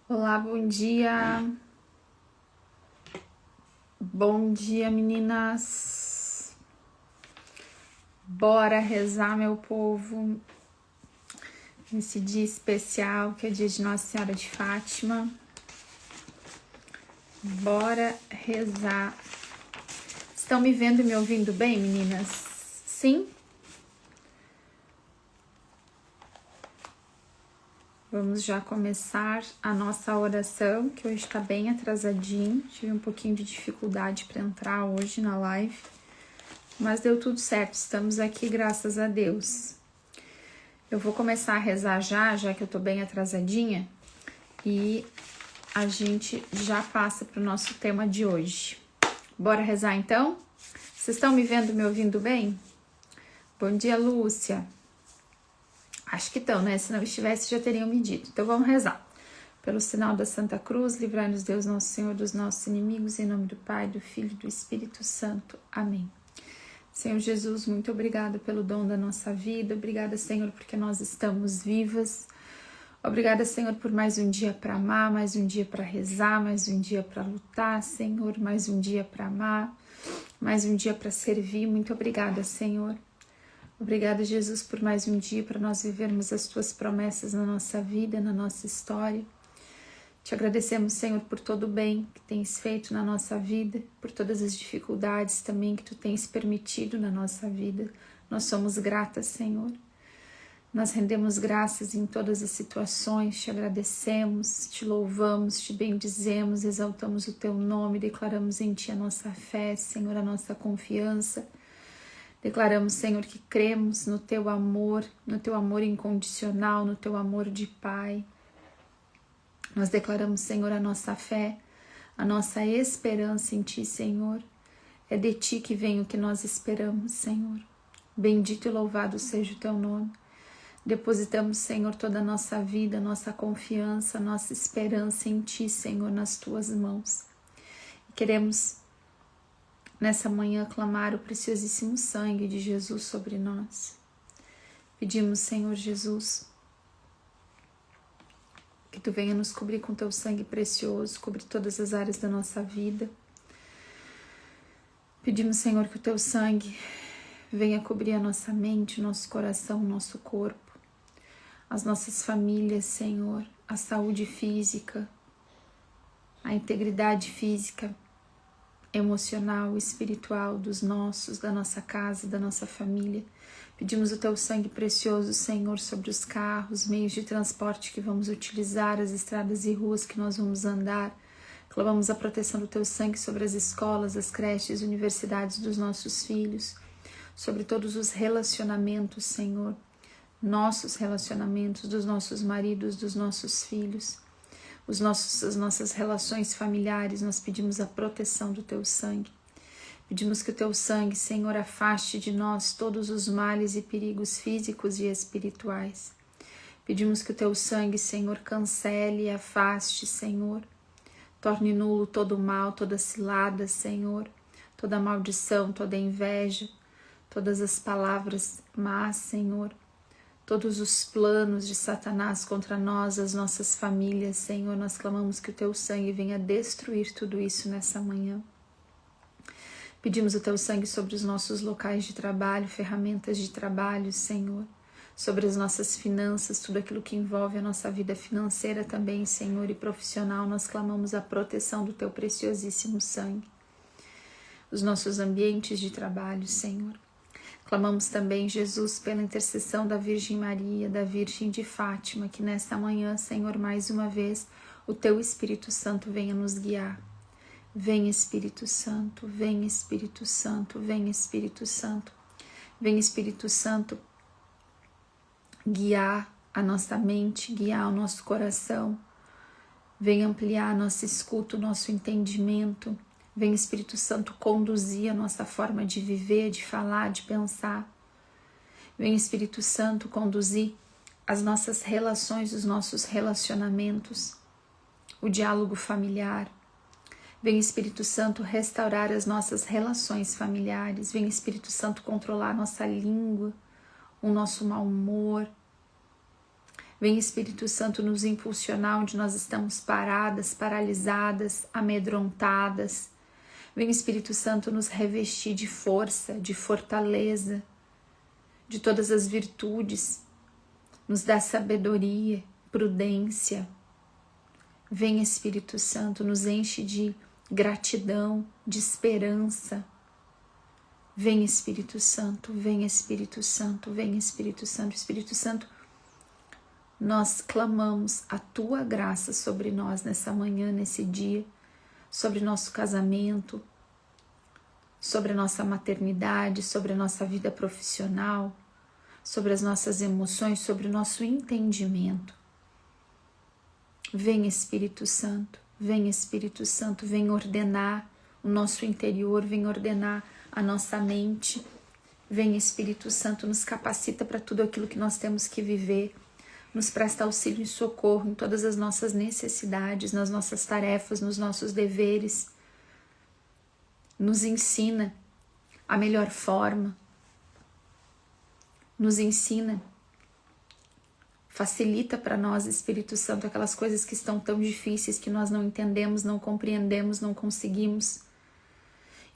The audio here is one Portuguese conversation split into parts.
Olá, bom dia. Bom dia, meninas. Bora rezar, meu povo, nesse dia especial que é dia de Nossa Senhora de Fátima. Bora rezar. Estão me vendo e me ouvindo bem, meninas? Sim? Vamos já começar a nossa oração, que hoje está bem atrasadinho. Tive um pouquinho de dificuldade para entrar hoje na live, mas deu tudo certo. Estamos aqui, graças a Deus. Eu vou começar a rezar já que eu tô bem atrasadinha, e a gente já passa para o nosso tema de hoje. Bora rezar então? Vocês estão me vendo, me ouvindo bem? Bom dia, Lúcia. Acho que estão, né? Se não estivesse, já teriam me dito. Então vamos rezar. Pelo sinal da Santa Cruz, livrai-nos Deus, nosso Senhor, dos nossos inimigos, em nome do Pai, do Filho e do Espírito Santo. Amém. Senhor Jesus, muito obrigada pelo dom da nossa vida. Obrigada, Senhor, porque nós estamos vivas. Obrigada, Senhor, por mais um dia para amar, mais um dia para rezar, mais um dia para lutar, Senhor, mais um dia para amar, mais um dia para servir. Muito obrigada, Senhor. Obrigada, Jesus, por mais um dia para nós vivermos as Tuas promessas na nossa vida, na nossa história. Te agradecemos, Senhor, por todo o bem que tens feito na nossa vida, por todas as dificuldades também que Tu tens permitido na nossa vida. Nós somos gratas, Senhor. Nós rendemos graças em todas as situações, te agradecemos, te louvamos, te bendizemos, exaltamos o Teu nome, declaramos em Ti a nossa fé, Senhor, a nossa confiança. Declaramos, Senhor, que cremos no Teu amor incondicional, no Teu amor de Pai. Nós declaramos, Senhor, a nossa fé, a nossa esperança em Ti, Senhor. É de Ti que vem o que nós esperamos, Senhor. Bendito e louvado seja o Teu nome. Depositamos, Senhor, toda a nossa vida, nossa confiança, nossa esperança em Ti, Senhor, nas Tuas mãos. E queremos, nessa manhã, clamar o preciosíssimo sangue de Jesus sobre nós. Pedimos, Senhor Jesus, que Tu venha nos cobrir com Teu sangue precioso, cobrir todas as áreas da nossa vida. Pedimos, Senhor, que o Teu sangue venha cobrir a nossa mente, o nosso coração, o nosso corpo, as nossas famílias, Senhor, a saúde física, a integridade física, emocional, espiritual dos nossos, da nossa casa, da nossa família. Pedimos o Teu sangue precioso, Senhor, sobre os carros, meios de transporte que vamos utilizar, as estradas e ruas que nós vamos andar. Clamamos a proteção do Teu sangue sobre as escolas, as creches, universidades dos nossos filhos, sobre todos os relacionamentos, Senhor, nossos relacionamentos, dos nossos maridos, dos nossos filhos, as nossas relações familiares. Nós pedimos a proteção do Teu sangue. Pedimos que o Teu sangue, Senhor, afaste de nós todos os males e perigos físicos e espirituais. Pedimos que o Teu sangue, Senhor, cancele e afaste, Senhor. Torne nulo todo o mal, toda cilada, Senhor, toda maldição, toda inveja, todas as palavras más, Senhor, todos os planos de Satanás contra nós, as nossas famílias, Senhor. Nós clamamos que o Teu sangue venha destruir tudo isso nessa manhã. Pedimos o Teu sangue sobre os nossos locais de trabalho, ferramentas de trabalho, Senhor, sobre as nossas finanças, tudo aquilo que envolve a nossa vida financeira também, Senhor, e profissional. Nós clamamos a proteção do Teu preciosíssimo sangue. Os nossos ambientes de trabalho, Senhor. Clamamos também, Jesus, pela intercessão da Virgem Maria, da Virgem de Fátima, que nesta manhã, Senhor, mais uma vez, o Teu Espírito Santo venha nos guiar. Vem, Espírito Santo, vem, Espírito Santo, vem, Espírito Santo. Vem, Espírito Santo, guiar a nossa mente, guiar o nosso coração. Vem ampliar a nossa escuta, o nosso entendimento. Vem, Espírito Santo, conduzir a nossa forma de viver, de falar, de pensar. Vem, Espírito Santo, conduzir as nossas relações, os nossos relacionamentos, o diálogo familiar. Vem, Espírito Santo, restaurar as nossas relações familiares. Vem, Espírito Santo, controlar a nossa língua, o nosso mau humor. Vem Espírito Santo nos impulsionar onde nós estamos paradas, paralisadas, amedrontadas. Vem Espírito Santo nos revestir de força, de fortaleza, de todas as virtudes. Nos dá sabedoria, prudência. Vem Espírito Santo, nos enche de gratidão, de esperança. Vem Espírito Santo, vem Espírito Santo, vem Espírito Santo. Espírito Santo, nós clamamos a Tua graça sobre nós nessa manhã, nesse dia, sobre nosso casamento, sobre a nossa maternidade, sobre a nossa vida profissional, sobre as nossas emoções, sobre o nosso entendimento. Vem Espírito Santo, vem Espírito Santo, vem ordenar o nosso interior, vem ordenar a nossa mente. Vem Espírito Santo, nos capacita para tudo aquilo que nós temos que viver, nos presta auxílio e socorro em todas as nossas necessidades, nas nossas tarefas, nos nossos deveres. Nos ensina a melhor forma, nos ensina, facilita para nós, Espírito Santo, aquelas coisas que estão tão difíceis, que nós não entendemos, não compreendemos, não conseguimos.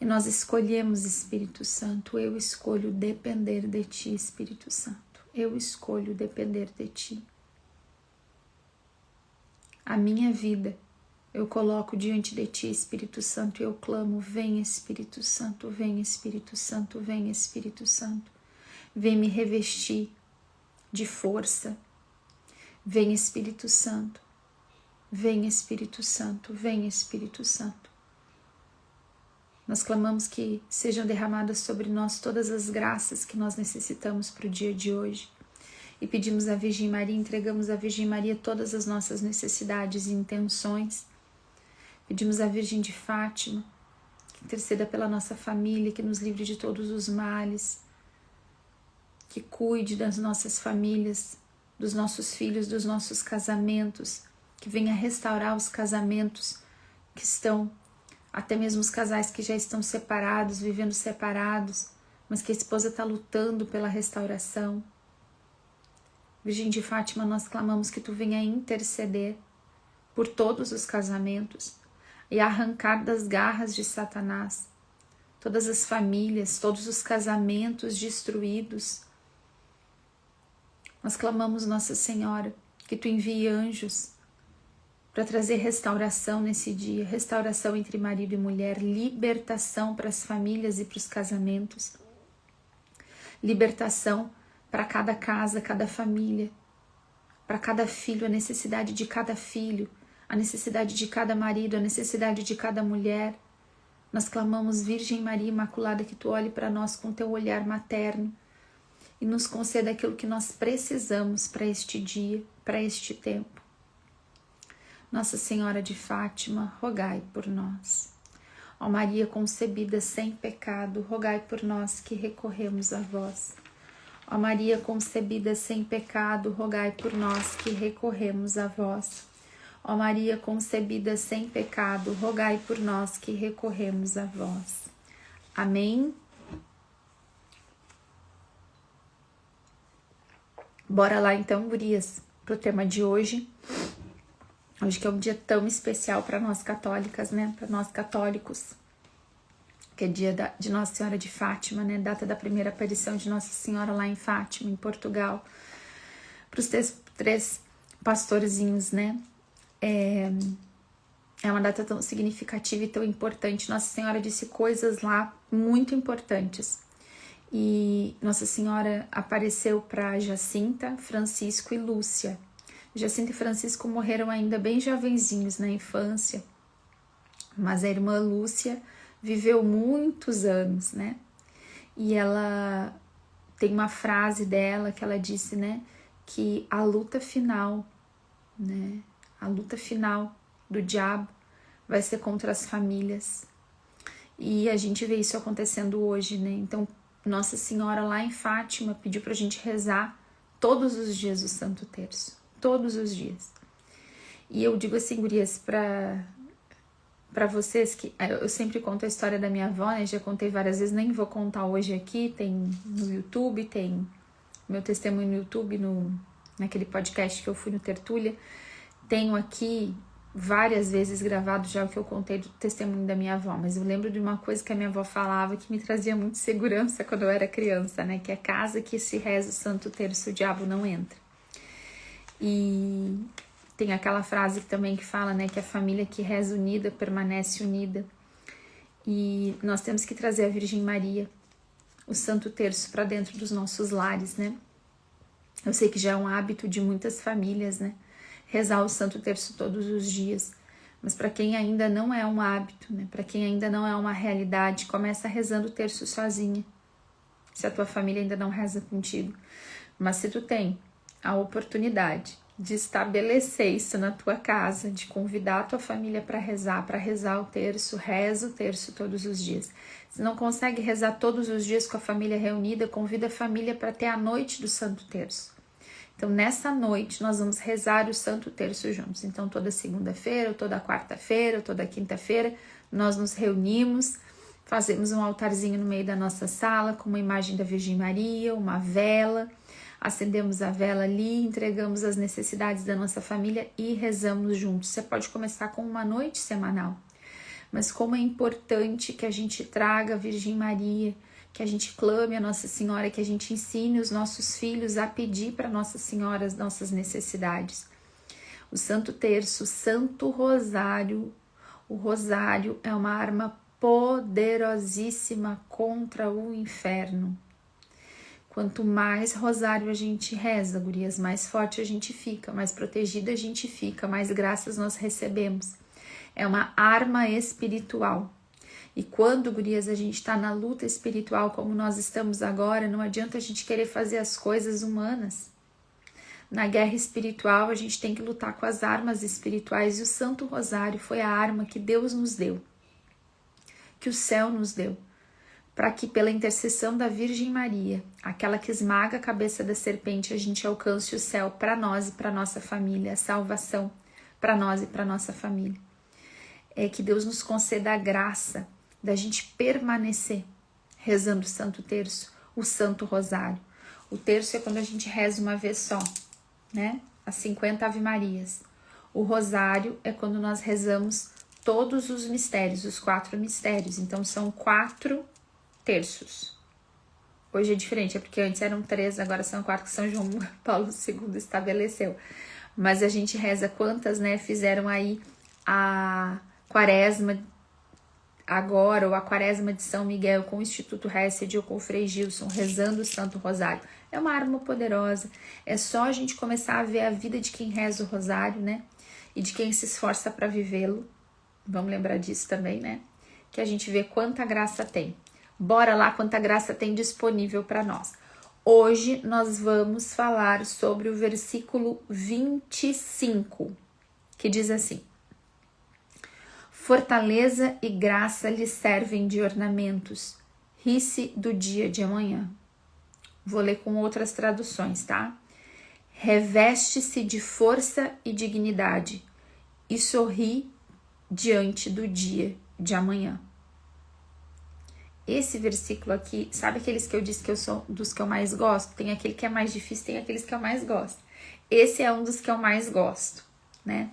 E nós escolhemos, Espírito Santo, eu escolho depender de Ti, Espírito Santo. Eu escolho depender de Ti. A minha vida eu coloco diante de Ti, Espírito Santo, e eu clamo, vem Espírito Santo, vem Espírito Santo, vem Espírito Santo. Vem me revestir de força. Vem Espírito Santo, vem Espírito Santo, vem Espírito Santo. Nós clamamos que sejam derramadas sobre nós todas as graças que nós necessitamos para o dia de hoje. E pedimos à Virgem Maria, entregamos à Virgem Maria todas as nossas necessidades e intenções. Pedimos à Virgem de Fátima, que interceda pela nossa família, que nos livre de todos os males, que cuide das nossas famílias, dos nossos filhos, dos nossos casamentos, que venha restaurar os casamentos que estão, até mesmo os casais que já estão separados, vivendo separados, mas que a esposa está lutando pela restauração. Virgem de Fátima, nós clamamos que Tu venha interceder por todos os casamentos e arrancar das garras de Satanás todas as famílias, todos os casamentos destruídos. Nós clamamos, Nossa Senhora, que Tu envie anjos para trazer restauração nesse dia, restauração entre marido e mulher, libertação para as famílias e para os casamentos, libertação para cada casa, cada família, para cada filho, a necessidade de cada filho, a necessidade de cada marido, a necessidade de cada mulher. Nós clamamos, Virgem Maria Imaculada, que Tu olhe para nós com Teu olhar materno e nos conceda aquilo que nós precisamos para este dia, para este tempo. Nossa Senhora de Fátima, rogai por nós. Ó Maria concebida sem pecado, rogai por nós que recorremos a vós. Ó Maria concebida sem pecado, rogai por nós que recorremos a vós. Ó Maria concebida sem pecado, rogai por nós que recorremos a vós. Amém? Bora lá então, gurias, pro tema de hoje. Hoje que é um dia tão especial para nós católicas, né? Para nós católicos. Que é dia de Nossa Senhora de Fátima, né? Data da primeira aparição de Nossa Senhora lá em Fátima, em Portugal. Para os três pastorzinhos, né? É uma data tão significativa e tão importante. Nossa Senhora disse coisas lá muito importantes. E Nossa Senhora apareceu para Jacinta, Francisco e Lúcia. Jacinta e Francisco morreram ainda bem jovenzinhos na infância, mas a irmã Lúcia viveu muitos anos, né? E ela tem uma frase dela que ela disse, né? Que a luta final, né? A luta final do diabo vai ser contra as famílias. E a gente vê isso acontecendo hoje, né? Então, Nossa Senhora lá em Fátima pediu pra gente rezar todos os dias o Santo Terço. Todos os dias. E eu digo assim, gurias, pra vocês que... Eu sempre conto a história da minha avó, né? Já contei várias vezes, nem vou contar hoje aqui. Tem no YouTube, tem meu testemunho no YouTube, naquele podcast que eu fui no Tertúlia. Tenho aqui várias vezes gravado já o que eu contei do testemunho da minha avó, mas eu lembro de uma coisa que a minha avó falava que me trazia muita segurança quando eu era criança, né? Que é casa que se reza o Santo Terço, o diabo não entra. E tem aquela frase também que fala, né, que a família que reza unida permanece unida. E nós temos que trazer a Virgem Maria, o Santo Terço, para dentro dos nossos lares, né? Eu sei que já é um hábito de muitas famílias, né? Rezar o Santo Terço todos os dias. Mas para quem ainda não é um hábito, né? Para quem ainda não é uma realidade, começa rezando o terço sozinha. Se a tua família ainda não reza contigo. Mas se tu tem a oportunidade de estabelecer isso na tua casa, de convidar a tua família para rezar o terço, reza o terço todos os dias. Se não consegue rezar todos os dias com a família reunida, convida a família para ter a noite do Santo Terço. Então, nessa noite, nós vamos rezar o Santo Terço juntos. Então, toda segunda-feira, ou toda quarta-feira, ou toda quinta-feira, nós nos reunimos, fazemos um altarzinho no meio da nossa sala, com uma imagem da Virgem Maria, uma vela, acendemos a vela ali, entregamos as necessidades da nossa família e rezamos juntos. Você pode começar com uma noite semanal, mas como é importante que a gente traga a Virgem Maria, que a gente clame a Nossa Senhora, que a gente ensine os nossos filhos a pedir para Nossa Senhora as nossas necessidades. O Santo Terço, o Santo Rosário, o Rosário é uma arma poderosíssima contra o inferno. Quanto mais rosário a gente reza, gurias, mais forte a gente fica, mais protegida a gente fica, mais graças nós recebemos. É uma arma espiritual. E quando, gurias, a gente está na luta espiritual como nós estamos agora, não adianta a gente querer fazer as coisas humanas. Na guerra espiritual, a gente tem que lutar com as armas espirituais e o Santo Rosário foi a arma que Deus nos deu, que o céu nos deu, para que pela intercessão da Virgem Maria, aquela que esmaga a cabeça da serpente, a gente alcance o céu para nós e para nossa família, a salvação para nós e para nossa família. É que Deus nos conceda a graça da gente permanecer rezando o Santo Terço, o Santo Rosário. O terço é quando a gente reza uma vez só, né? As 50 Ave Marias. O Rosário é quando nós rezamos todos os mistérios, os 4 mistérios. Então são 4 terços. Hoje é diferente, é porque antes eram 3, agora são 4 que São João Paulo II estabeleceu. Mas a gente reza quantas, né? Fizeram aí a Quaresma agora, ou a Quaresma de São Miguel com o Instituto Hesed ou com o Frei Gilson, rezando o Santo Rosário. É uma arma poderosa. É só a gente começar a ver a vida de quem reza o Rosário, né? E de quem se esforça para vivê-lo. Vamos lembrar disso também, né? Que a gente vê quanta graça tem. Bora lá, quanta graça tem disponível para nós. Hoje nós vamos falar sobre o versículo 25, que diz assim: fortaleza e graça lhe servem de ornamentos, ri-se do dia de amanhã. Vou ler com outras traduções, tá? Reveste-se de força e dignidade e sorri diante do dia de amanhã. Esse versículo aqui, sabe aqueles que eu disse que eu sou dos que eu mais gosto? Tem aquele que é mais difícil, tem aqueles que eu mais gosto. Esse é um dos que eu mais gosto, né?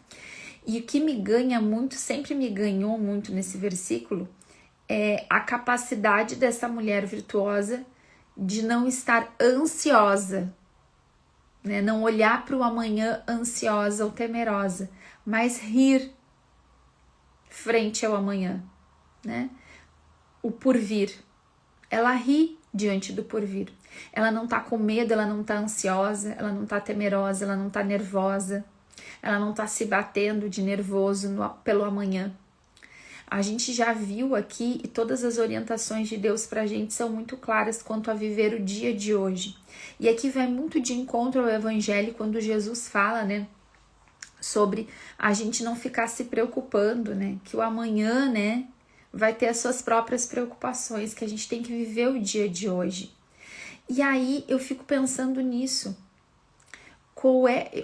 E o que me ganha muito, sempre me ganhou muito nesse versículo, é a capacidade dessa mulher virtuosa de não estar ansiosa, né? Não olhar para o amanhã ansiosa ou temerosa, mas rir frente ao amanhã, né? O porvir. Ela ri diante do porvir. Ela não tá com medo, ela não tá ansiosa, ela não tá temerosa, ela não tá nervosa, ela não tá se batendo de nervoso pelo amanhã. A gente já viu aqui e todas as orientações de Deus pra gente são muito claras quanto a viver o dia de hoje. E aqui vai muito de encontro ao Evangelho quando Jesus fala, né, sobre a gente não ficar se preocupando, né, que o amanhã, né, vai ter as suas próprias preocupações, que a gente tem que viver o dia de hoje. E aí eu fico pensando nisso.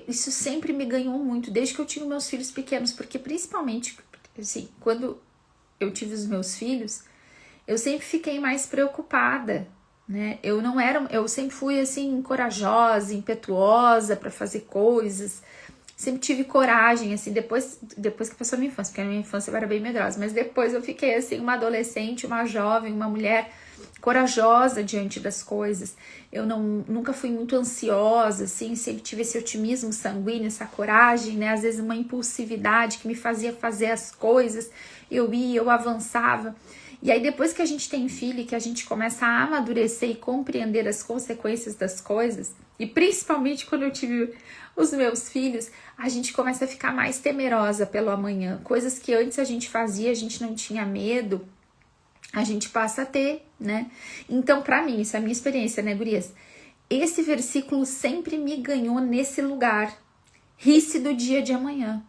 Isso sempre me ganhou muito, desde que eu tinha meus filhos pequenos, porque principalmente, assim, quando eu tive os meus filhos, eu sempre fiquei mais preocupada, né? Eu sempre fui assim corajosa, impetuosa para fazer coisas. Sempre tive coragem, assim, depois que passou a minha infância, porque a minha infância eu era bem medrosa, mas depois eu fiquei, assim, uma adolescente, uma jovem, uma mulher corajosa diante das coisas. Eu nunca fui muito ansiosa, assim, sempre tive esse otimismo sanguíneo, essa coragem, né? Às vezes uma impulsividade que me fazia fazer as coisas, eu ia, eu avançava. E aí depois que a gente tem filho, que a gente começa a amadurecer e compreender as consequências das coisas, e principalmente quando eu tive os meus filhos, a gente começa a ficar mais temerosa pelo amanhã. Coisas que antes a gente fazia, a gente não tinha medo, a gente passa a ter, né? Então, pra mim, isso é a minha experiência, né, gurias? Esse versículo sempre me ganhou nesse lugar. Ri-se do dia de amanhã.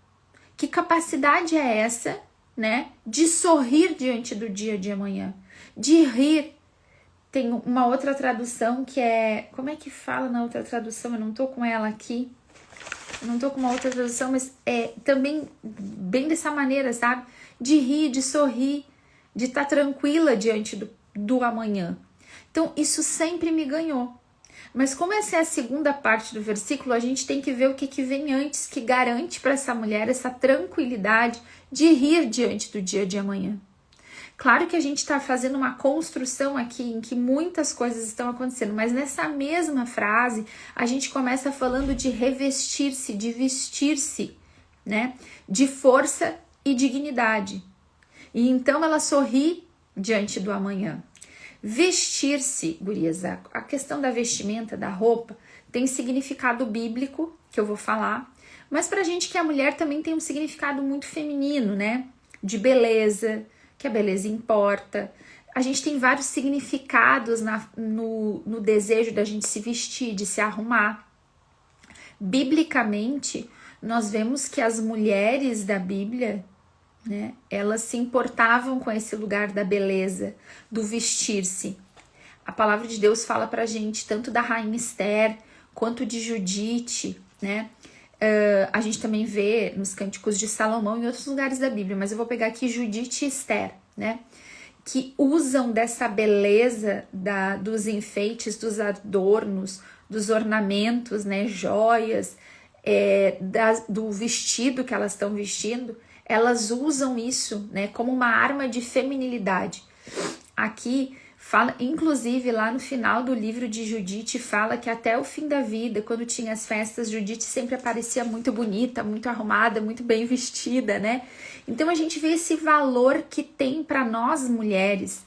Que capacidade é essa, né? De sorrir diante do dia de amanhã. De rir. Tem uma outra tradução que é... Como é que fala na outra tradução? Eu não tô com ela aqui. Eu não tô com uma outra tradução, mas é também bem dessa maneira, sabe? De rir, de sorrir, de estar tranquila diante do amanhã. Então, isso sempre me ganhou. Mas como essa é a segunda parte do versículo, a gente tem que ver o que vem antes, que garante para essa mulher essa tranquilidade de rir diante do dia de amanhã. Claro que a gente está fazendo uma construção aqui em que muitas coisas estão acontecendo, mas nessa mesma frase a gente começa falando de revestir-se, de vestir-se, né? De força e dignidade. E então ela sorri diante do amanhã. Vestir-se, gurias, a questão da vestimenta, da roupa, tem significado bíblico, que eu vou falar, mas pra gente que é mulher também tem um significado muito feminino, né? De beleza, que a beleza importa. A gente tem vários significados no desejo da gente se vestir, de se arrumar. Biblicamente, nós vemos que as mulheres da Bíblia, né, elas se importavam com esse lugar da beleza, do vestir-se. A palavra de Deus fala pra gente tanto da rainha Esther quanto de Judite, né? A gente também vê nos Cânticos de Salomão e em outros lugares da Bíblia, mas eu vou pegar aqui Judite e Esther, né? Que usam dessa beleza dos enfeites, dos adornos, dos ornamentos, né? Joias, do vestido que elas estão vestindo. Elas usam isso, né? Como uma arma de feminilidade. Aqui fala, inclusive lá no final do livro de Judite, fala que até o fim da vida, quando tinha as festas, Judite sempre aparecia muito bonita, muito arrumada, muito bem vestida, né? Então a gente vê esse valor que tem para nós mulheres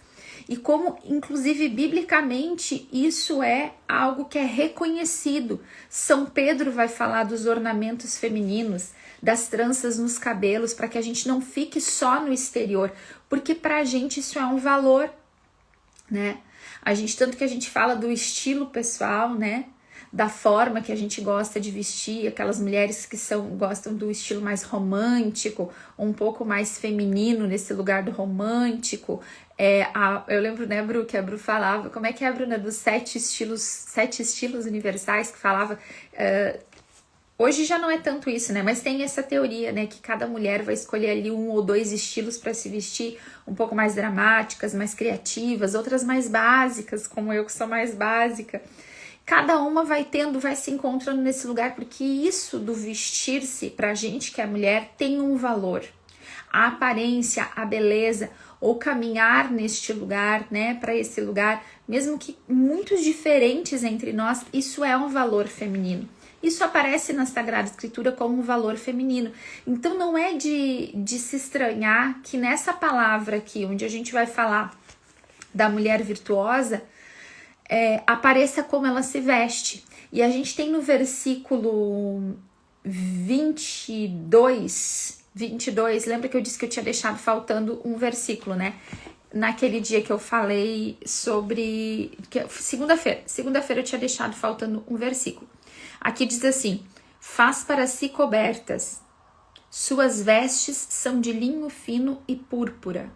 e como, inclusive, biblicamente, isso é algo que é reconhecido. São Pedro vai falar dos ornamentos femininos, das tranças nos cabelos, para que a gente não fique só no exterior, porque para a gente isso é um valor, né? Tanto que a gente fala do estilo pessoal, né? Da forma que a gente gosta de vestir, aquelas mulheres que gostam do estilo mais romântico, um pouco mais feminino nesse lugar do romântico. Eu lembro, né, Bru, que a Bru falava, como é que é, Bruna, dos 7 estilos universais que falava. Hoje já não é tanto isso, né? Mas tem essa teoria, né? Que cada mulher vai escolher ali 1 ou 2 estilos para se vestir, um pouco mais dramáticas, mais criativas, outras mais básicas, como eu que sou mais básica. Cada uma vai se encontrando nesse lugar, porque isso do vestir-se, pra gente que é mulher, tem um valor. A aparência, a beleza, ou caminhar neste lugar, né? Para esse lugar, mesmo que muito diferentes entre nós, isso é um valor feminino. Isso aparece na Sagrada Escritura como um valor feminino. Então não é de se estranhar que nessa palavra aqui, onde a gente vai falar da mulher virtuosa, apareça como ela se veste. E a gente tem no versículo 22, lembra que eu disse que eu tinha deixado faltando um versículo, né? Naquele dia que eu falei sobre... Segunda-feira eu tinha deixado faltando um versículo. Aqui diz assim: faz para si cobertas, suas vestes são de linho fino e púrpura.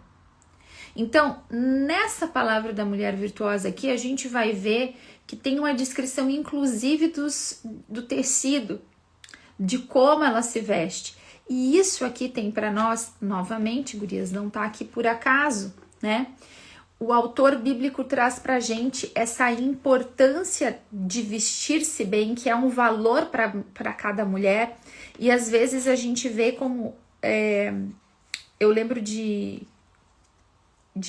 Então, nessa palavra da mulher virtuosa aqui, a gente vai ver que tem uma descrição inclusive do tecido, de como ela se veste. E isso aqui tem para nós, novamente, gurias, não tá aqui por acaso, né? o autor bíblico traz pra gente essa importância de vestir-se bem, que é um valor para cada mulher, e às vezes a gente vê como... eu lembro de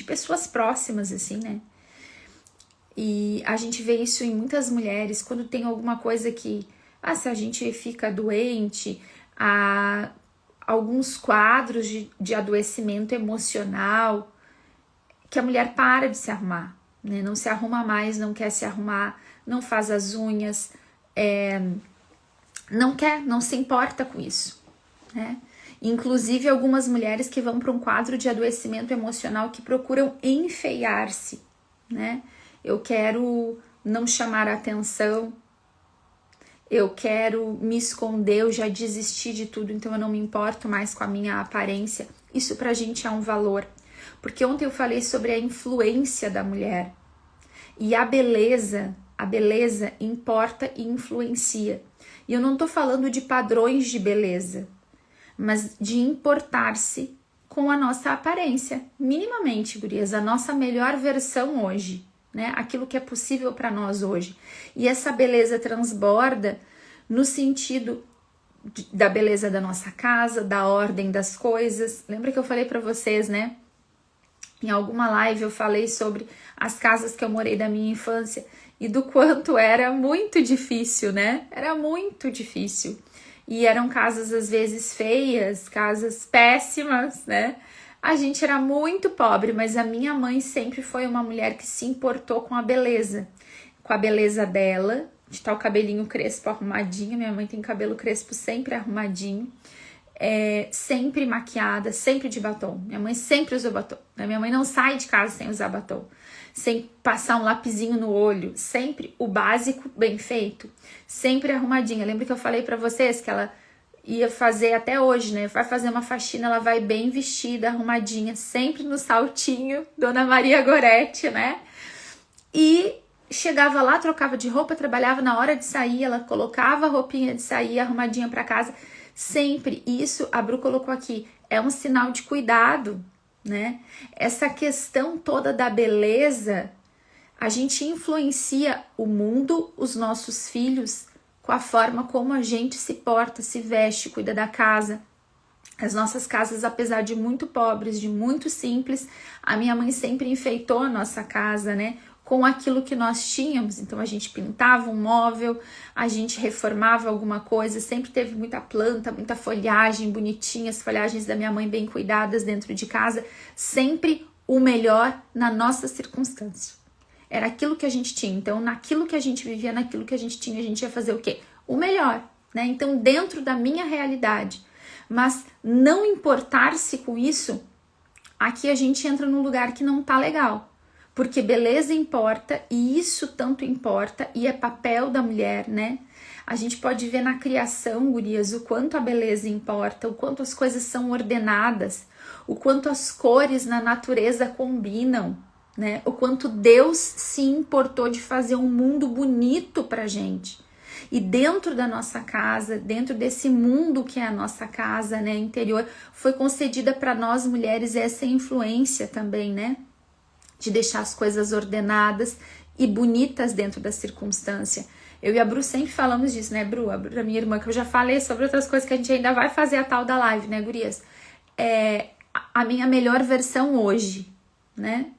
pessoas próximas, assim, né? E a gente vê isso em muitas mulheres, quando tem alguma coisa que... se a gente fica doente, alguns quadros de adoecimento emocional, que a mulher para de se arrumar, né? Não se arruma mais, não quer se arrumar, não faz as unhas, não se importa com isso, né? Inclusive algumas mulheres que vão para um quadro de adoecimento emocional que procuram enfeiar-se, né? Eu quero não chamar a atenção, eu quero me esconder, eu já desisti de tudo, então eu não me importo mais com a minha aparência. Isso pra gente é um valor. Porque ontem eu falei sobre a influência da mulher. E a beleza importa e influencia. E eu não tô falando de padrões de beleza, mas de importar-se com a nossa aparência. Minimamente, gurias, a nossa melhor versão hoje, né? Aquilo que é possível para nós hoje. E essa beleza transborda no sentido da beleza da nossa casa, da ordem das coisas. Lembra que eu falei para vocês, né? Em alguma live eu falei sobre as casas que eu morei da minha infância e do quanto era muito difícil, né? Era muito difícil. E eram casas às vezes feias, casas péssimas, né? A gente era muito pobre, mas a minha mãe sempre foi uma mulher que se importou com a beleza dela, de estar o cabelinho crespo arrumadinho. Minha mãe tem cabelo crespo sempre arrumadinho. Sempre maquiada, sempre de batom. Minha mãe sempre usou batom, né? Minha mãe não sai de casa sem usar batom, sem passar um lapisinho no olho, sempre o básico bem feito, sempre arrumadinha. Lembra que eu falei pra vocês que ela ia fazer até hoje, né? Vai fazer uma faxina, ela vai bem vestida, arrumadinha, sempre no saltinho, Dona Maria Goretti, né? E chegava lá, trocava de roupa, trabalhava, na hora de sair, ela colocava a roupinha de sair, arrumadinha pra casa. Sempre isso, a Bru colocou aqui, é um sinal de cuidado, né? Essa questão toda da beleza, a gente influencia o mundo, os nossos filhos, com a forma como a gente se porta, se veste, cuida da casa. As nossas casas, apesar de muito pobres, de muito simples, a minha mãe sempre enfeitou a nossa casa, né? Com aquilo que nós tínhamos. Então a gente pintava um móvel, a gente reformava alguma coisa, sempre teve muita planta, muita folhagem bonitinha, as folhagens da minha mãe bem cuidadas dentro de casa, sempre o melhor na nossa circunstância. Era aquilo que a gente tinha. Então naquilo que a gente vivia, naquilo que a gente tinha, a gente ia fazer o quê? O melhor, né? Então dentro da minha realidade. Mas não importar-se com isso, aqui a gente entra num lugar que não tá legal. Porque beleza importa, e isso tanto importa, e é papel da mulher, né? A gente pode ver na criação, gurias, o quanto a beleza importa, o quanto as coisas são ordenadas, o quanto as cores na natureza combinam, né? O quanto Deus se importou de fazer um mundo bonito pra gente. E dentro da nossa casa, dentro desse mundo que é a nossa casa, né, interior, foi concedida para nós mulheres essa influência também, né? De deixar as coisas ordenadas e bonitas dentro da circunstância. Eu e a Bru sempre falamos disso, né, Bru? A Bru, a minha irmã, que eu já falei sobre outras coisas que a gente ainda vai fazer a tal da live, né, gurias? A minha melhor versão hoje, né?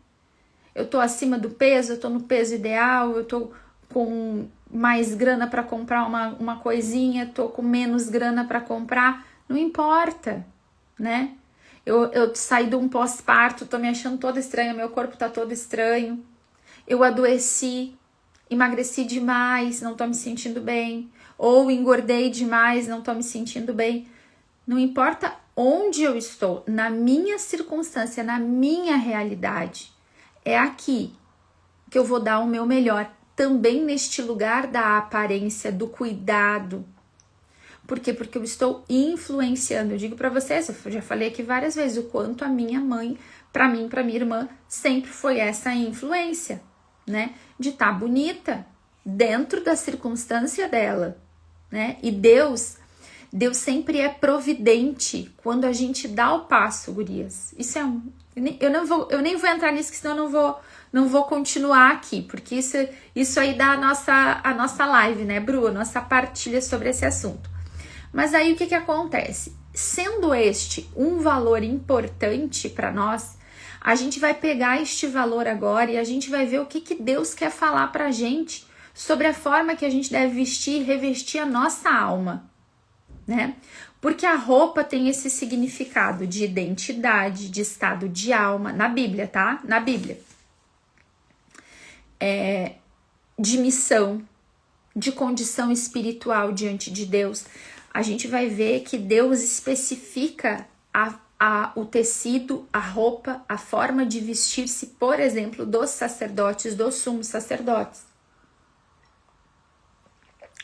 Eu tô acima do peso, eu tô no peso ideal, eu tô com mais grana para comprar uma coisinha, tô com menos grana para comprar, não importa, né? Eu saí de um pós-parto, tô me achando toda estranha, meu corpo tá todo estranho. Eu adoeci, emagreci demais, não tô me sentindo bem. Ou engordei demais, não tô me sentindo bem. Não importa onde eu estou, na minha circunstância, na minha realidade. É aqui que eu vou dar o meu melhor. Também neste lugar da aparência, do cuidado. Por quê? Porque eu estou influenciando. Eu digo para vocês, eu já falei aqui várias vezes, o quanto a minha mãe, para mim, para minha irmã, sempre foi essa influência, né? De estar bonita dentro da circunstância dela, né? E Deus Deus sempre é providente quando a gente dá o passo, gurias. Isso é eu nem vou entrar nisso, que senão eu não vou continuar aqui, porque isso aí dá a nossa live, né, Bru? A nossa partilha sobre esse assunto. Mas aí o que acontece? Sendo este um valor importante para nós, a gente vai pegar este valor agora e a gente vai ver o que Deus quer falar para a gente sobre a forma que a gente deve vestir e revestir a nossa alma, né? Porque a roupa tem esse significado de identidade, de estado de alma, na Bíblia, tá? Na Bíblia. De missão, de condição espiritual diante de Deus. A gente vai ver que Deus especifica o tecido, a roupa, a forma de vestir-se, por exemplo, dos sacerdotes, dos sumos sacerdotes.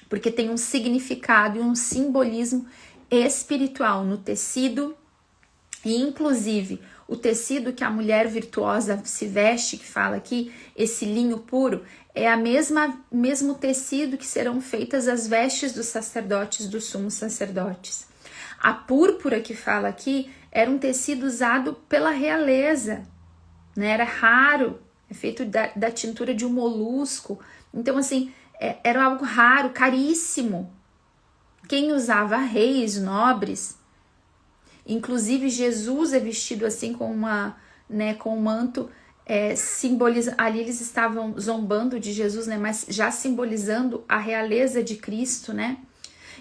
Porque tem um significado e um simbolismo espiritual no tecido, e inclusive o tecido que a mulher virtuosa se veste, que fala aqui, esse linho puro, é mesmo tecido que serão feitas as vestes dos sacerdotes, dos sumos sacerdotes. A púrpura que fala aqui era um tecido usado pela realeza, né? Era raro, é feito da tintura de um molusco. Então, assim, era algo raro, caríssimo. Quem usava? Reis, nobres. Inclusive, Jesus é vestido assim com um manto, ali eles estavam zombando de Jesus, né? Mas já simbolizando a realeza de Cristo, né?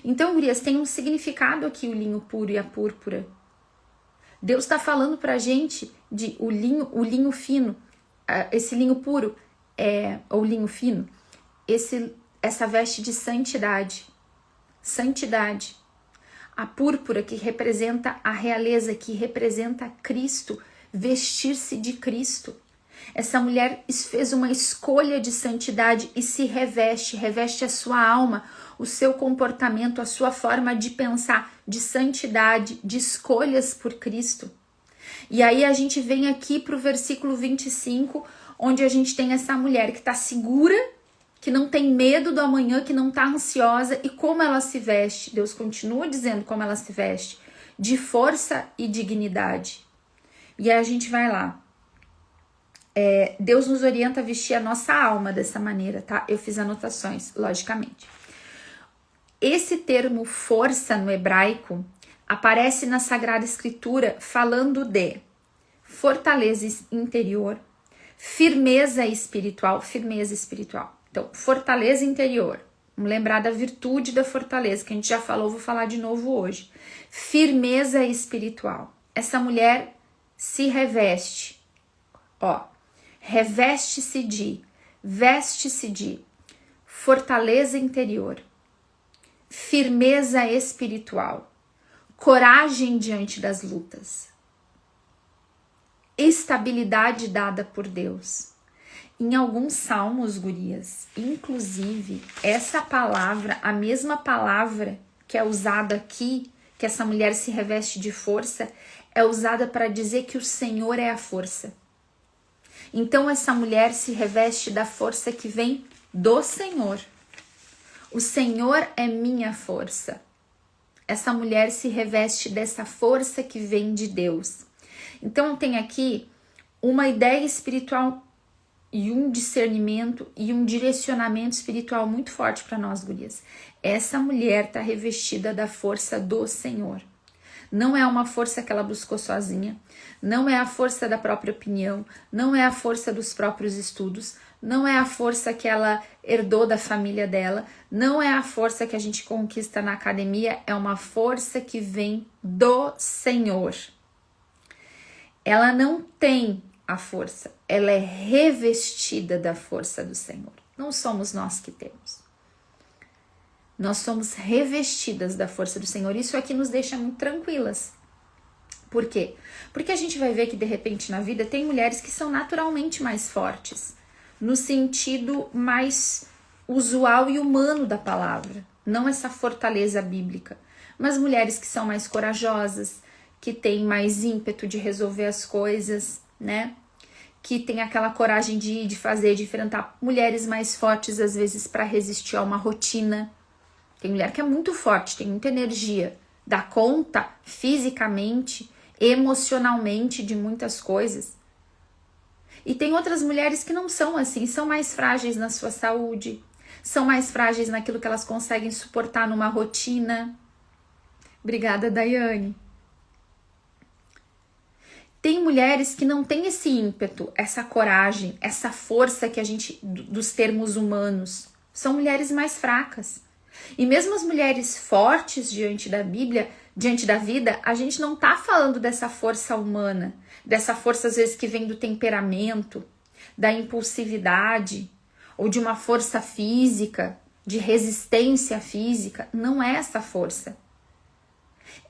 Então, gurias, tem um significado aqui o linho puro e a púrpura. Deus está falando pra gente de o linho fino, esse linho puro, ou linho fino, essa veste de santidade. Santidade. A púrpura que representa a realeza, que representa Cristo, vestir-se de Cristo. Essa mulher fez uma escolha de santidade e se reveste a sua alma, o seu comportamento, a sua forma de pensar, de santidade, de escolhas por Cristo. E aí a gente vem aqui para o versículo 25, onde a gente tem essa mulher que está segura, que não tem medo do amanhã, que não está ansiosa. E como ela se veste? Deus continua dizendo como ela se veste, de força e dignidade. E aí a gente vai lá. Deus nos orienta a vestir a nossa alma dessa maneira, tá? Eu fiz anotações, logicamente. Esse termo força no hebraico aparece na Sagrada Escritura falando de fortaleza interior, firmeza espiritual. Então, fortaleza interior. Vamos lembrar da virtude da fortaleza, que a gente já falou, vou falar de novo hoje. Firmeza espiritual. Essa mulher se reveste, veste-se de fortaleza interior, firmeza espiritual, coragem diante das lutas, estabilidade dada por Deus. Em alguns salmos, gurias, inclusive, essa palavra, a mesma palavra que é usada aqui, que essa mulher se reveste de força, é usada para dizer que o Senhor é a força. Então, essa mulher se reveste da força que vem do Senhor. O Senhor é minha força. Essa mulher se reveste dessa força que vem de Deus. Então, tem aqui uma ideia espiritual e um discernimento e um direcionamento espiritual muito forte para nós, gurias. Essa mulher está revestida da força do Senhor. Não é uma força que ela buscou sozinha, não é a força da própria opinião, não é a força dos próprios estudos, não é a força que ela herdou da família dela, não é a força que a gente conquista na academia, é uma força que vem do Senhor. Ela não tem a força, ela é revestida da força do Senhor. Não somos nós que temos. Nós somos revestidas da força do Senhor. Isso aqui nos deixa muito tranquilas. Por quê? Porque a gente vai ver que de repente na vida tem mulheres que são naturalmente mais fortes, no sentido mais usual e humano da palavra, não essa fortaleza bíblica, mas mulheres que são mais corajosas, que têm mais ímpeto de resolver as coisas, né? Que tem aquela coragem de ir, de fazer, de enfrentar. Mulheres mais fortes às vezes para resistir a uma rotina. Tem mulher que é muito forte, tem muita energia, dá conta fisicamente, emocionalmente de muitas coisas. E tem outras mulheres que não são assim, são mais frágeis na sua saúde, são mais frágeis naquilo que elas conseguem suportar numa rotina. Obrigada, Daiane. Tem mulheres que não têm esse ímpeto, essa coragem, essa força que a gente, dos termos humanos. São mulheres mais fracas. E mesmo as mulheres fortes diante da Bíblia, diante da vida, a gente não tá falando dessa força humana, dessa força às vezes que vem do temperamento, da impulsividade, ou de uma força física, de resistência física. Não é essa força.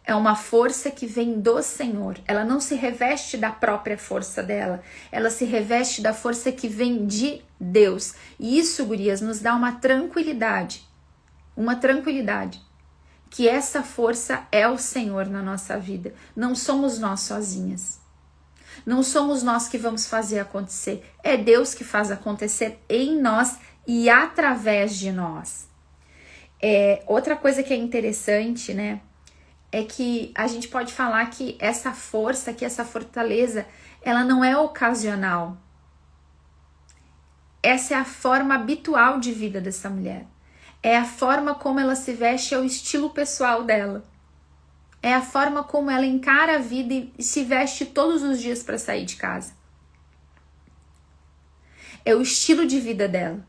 É uma força que vem do Senhor. Ela não se reveste da própria força dela. Ela se reveste da força que vem de Deus. E isso, gurias, nos dá uma tranquilidade. Uma tranquilidade. Que essa força é o Senhor na nossa vida. Não somos nós sozinhas. Não somos nós que vamos fazer acontecer. É Deus que faz acontecer em nós e através de nós. Outra coisa que é interessante, né? É que a gente pode falar que essa força, que essa fortaleza, ela não é ocasional. Essa é a forma habitual de vida dessa mulher. É a forma como ela se veste, é o estilo pessoal dela. É a forma como ela encara a vida e se veste todos os dias para sair de casa. É o estilo de vida dela.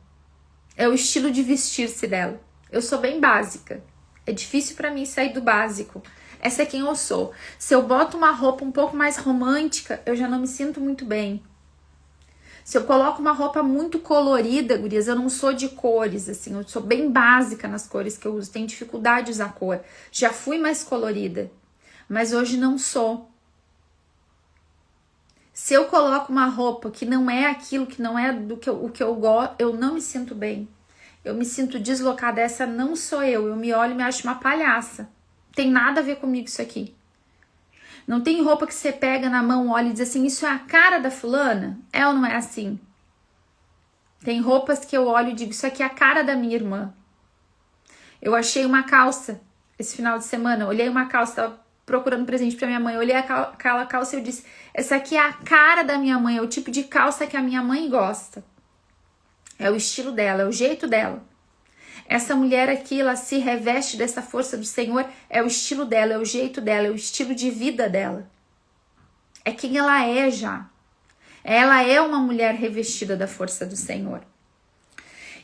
É o estilo de vestir-se dela. Eu sou bem básica. É difícil para mim sair do básico. Essa é quem eu sou. Se eu boto uma roupa um pouco mais romântica, eu já não me sinto muito bem. Se eu coloco uma roupa muito colorida, gurias, eu não sou de cores, assim. Eu sou bem básica nas cores que eu uso. Tenho dificuldade de usar cor. Já fui mais colorida, mas hoje não sou. Se eu coloco uma roupa que não é aquilo, que não é o que eu gosto, eu não me sinto bem. Eu me sinto deslocada, essa não sou eu. Eu me olho e me acho uma palhaça. Tem nada a ver comigo isso aqui. Não tem roupa que você pega na mão, olha e diz assim, isso é a cara da fulana? É ou não é assim? Tem roupas que eu olho e digo, isso aqui é a cara da minha irmã. Eu achei uma calça esse final de semana, olhei uma calça, tava procurando presente pra minha mãe, olhei aquela calça e eu disse, essa aqui é a cara da minha mãe, é o tipo de calça que a minha mãe gosta. É o estilo dela, é o jeito dela. Essa mulher aqui, ela se reveste dessa força do Senhor, é o estilo dela, é o jeito dela, é o estilo de vida dela. É quem ela é já. Ela é uma mulher revestida da força do Senhor.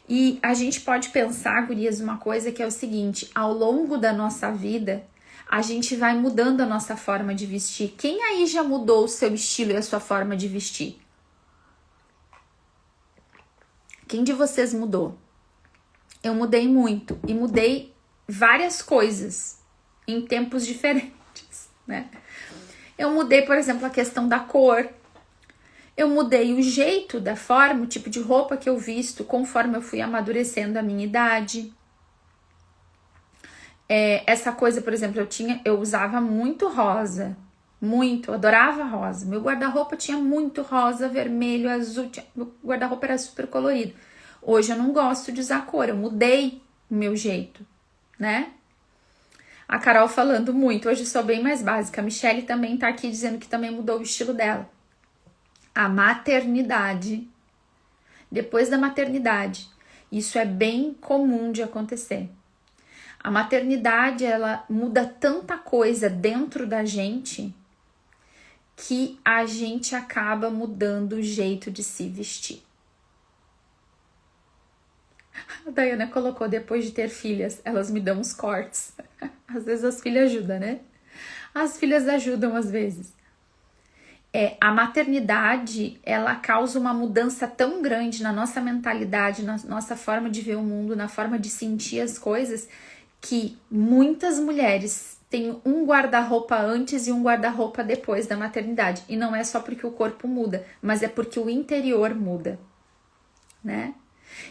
E a gente pode pensar, gurias, uma coisa que é o seguinte, ao longo da nossa vida, a gente vai mudando a nossa forma de vestir. Quem aí já mudou o seu estilo e a sua forma de vestir? Quem de vocês mudou? Eu mudei muito e mudei várias coisas em tempos diferentes, né? Eu mudei, por exemplo, a questão da cor. Eu mudei o jeito, da forma, o tipo de roupa que eu visto conforme eu fui amadurecendo a minha idade. Essa coisa, por exemplo, eu usava muito rosa, muito, eu adorava rosa. Meu guarda-roupa tinha muito rosa, vermelho, azul, meu guarda-roupa era super colorido. Hoje eu não gosto de usar cor, eu mudei o meu jeito, né? A Carol falando muito, hoje eu sou bem mais básica. A Michelle também tá aqui dizendo que também mudou o estilo dela. A maternidade, depois da maternidade, isso é bem comum de acontecer. A maternidade, ela muda tanta coisa dentro da gente que a gente acaba mudando o jeito de se vestir. A Dayana colocou, depois de ter filhas, elas me dão uns cortes. Às vezes as filhas ajudam, né? As filhas ajudam às vezes. A maternidade, ela causa uma mudança tão grande na nossa mentalidade, na nossa forma de ver o mundo, na forma de sentir as coisas, que muitas mulheres têm um guarda-roupa antes e um guarda-roupa depois da maternidade. E não é só porque o corpo muda, mas é porque o interior muda, né?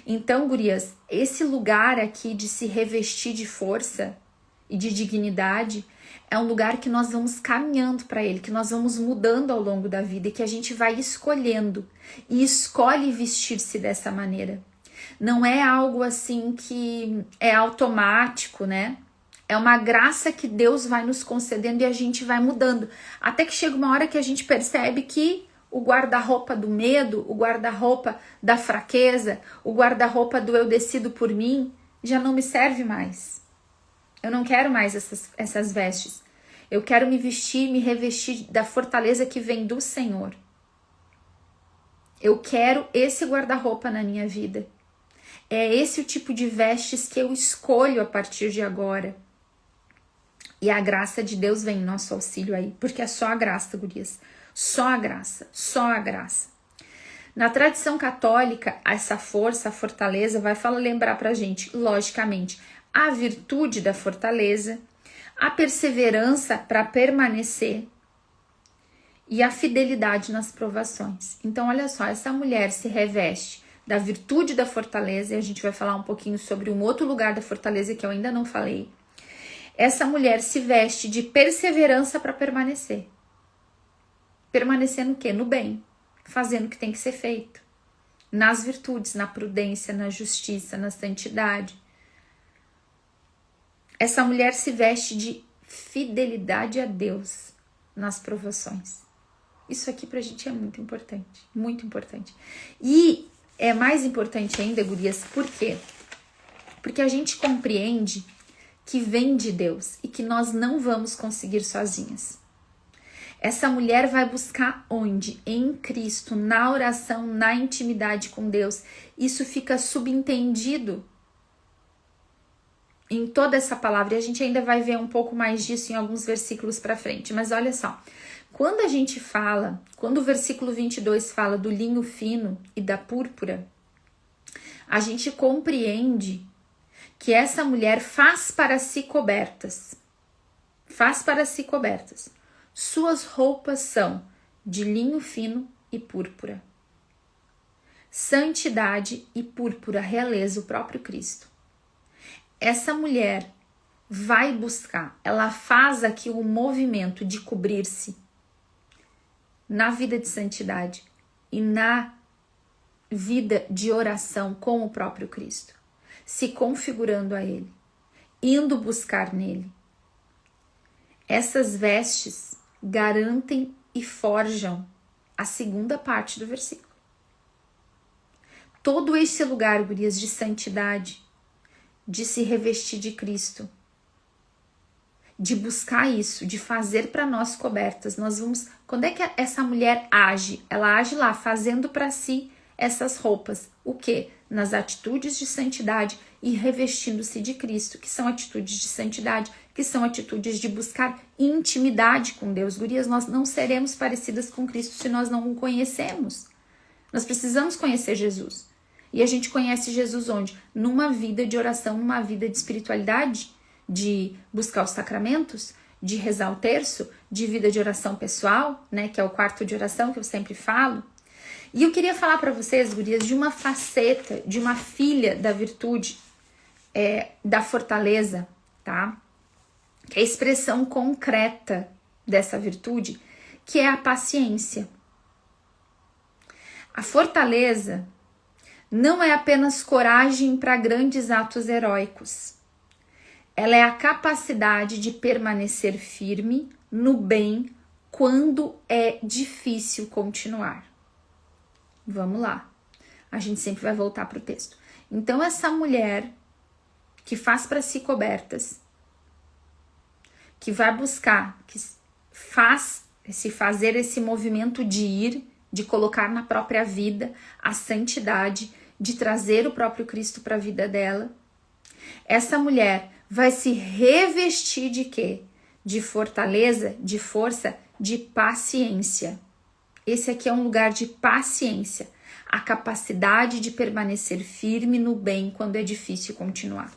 Então, gurias, esse lugar aqui de se revestir de força e de dignidade é um lugar que nós vamos caminhando para ele, que nós vamos mudando ao longo da vida e que a gente vai escolhendo e escolhe vestir-se dessa maneira. Não é algo assim que é automático, né? É uma graça que Deus vai nos concedendo e a gente vai mudando. Até que chega uma hora que a gente percebe que o guarda-roupa do medo, o guarda-roupa da fraqueza, o guarda-roupa do eu decido por mim, já não me serve mais. Eu não quero mais essas vestes. Eu quero me vestir, me revestir da fortaleza que vem do Senhor. Eu quero esse guarda-roupa na minha vida. É esse o tipo de vestes que eu escolho a partir de agora. E a graça de Deus vem em nosso auxílio aí, porque é só a graça, gurias. Só a graça, só a graça. Na tradição católica, essa força, a fortaleza, vai lembrar pra gente, logicamente, a virtude da fortaleza, a perseverança para permanecer e a fidelidade nas provações. Então, olha só, essa mulher se reveste da virtude da fortaleza, e a gente vai falar um pouquinho sobre um outro lugar da fortaleza que eu ainda não falei. Essa mulher se veste de perseverança para permanecer. Permanecer no quê? No bem, fazendo o que tem que ser feito. Nas virtudes, na prudência, na justiça, na santidade. Essa mulher se veste de fidelidade a Deus nas provações. Isso aqui pra gente é muito importante, muito importante. E é mais importante ainda, gurias, por quê? Porque a gente compreende que vem de Deus e que nós não vamos conseguir sozinhas. Essa mulher vai buscar onde? Em Cristo, na oração, na intimidade com Deus. Isso fica subentendido em toda essa palavra, e a gente ainda vai ver um pouco mais disso em alguns versículos para frente. Mas olha só, quando a gente fala, quando o versículo 22 fala do linho fino e da púrpura, a gente compreende que essa mulher faz para si cobertas. Faz para si cobertas. Suas roupas são de linho fino e púrpura. Santidade e púrpura, realeza, o próprio Cristo. Essa mulher vai buscar, ela faz aqui o movimento de cobrir-se na vida de santidade e na vida de oração com o próprio Cristo, se configurando a Ele, indo buscar nele. Essas vestes garantem e forjam a segunda parte do versículo. Todo esse lugar, gurias, de santidade, de se revestir de Cristo, de buscar isso, de fazer para nós cobertas. Nós vamos, quando é que essa mulher age? Ela age lá, fazendo para si essas roupas. O quê? Nas atitudes de santidade e revestindo-se de Cristo, que são atitudes de santidade, que são atitudes de buscar intimidade com Deus. Gurias, nós não seremos parecidas com Cristo se nós não o conhecemos. Nós precisamos conhecer Jesus. E a gente conhece Jesus onde? Numa vida de oração, numa vida de espiritualidade, de buscar os sacramentos, de rezar o terço, de vida de oração pessoal, né, que é o quarto de oração que eu sempre falo. E eu queria falar para vocês, gurias, de uma faceta, de uma filha da virtude, da fortaleza, tá? Que é a expressão concreta dessa virtude, que é a paciência. A fortaleza não é apenas coragem para grandes atos heróicos. Ela é a capacidade de permanecer firme no bem quando é difícil continuar. Vamos lá. A gente sempre vai voltar para o texto. Então, essa mulher que faz para si cobertas, que vai buscar, que faz fazer esse movimento de ir, de colocar na própria vida a santidade, de trazer o próprio Cristo para a vida dela. Essa mulher vai se revestir de quê? De fortaleza, de força, de paciência. Esse aqui é um lugar de paciência, a capacidade de permanecer firme no bem quando é difícil continuar.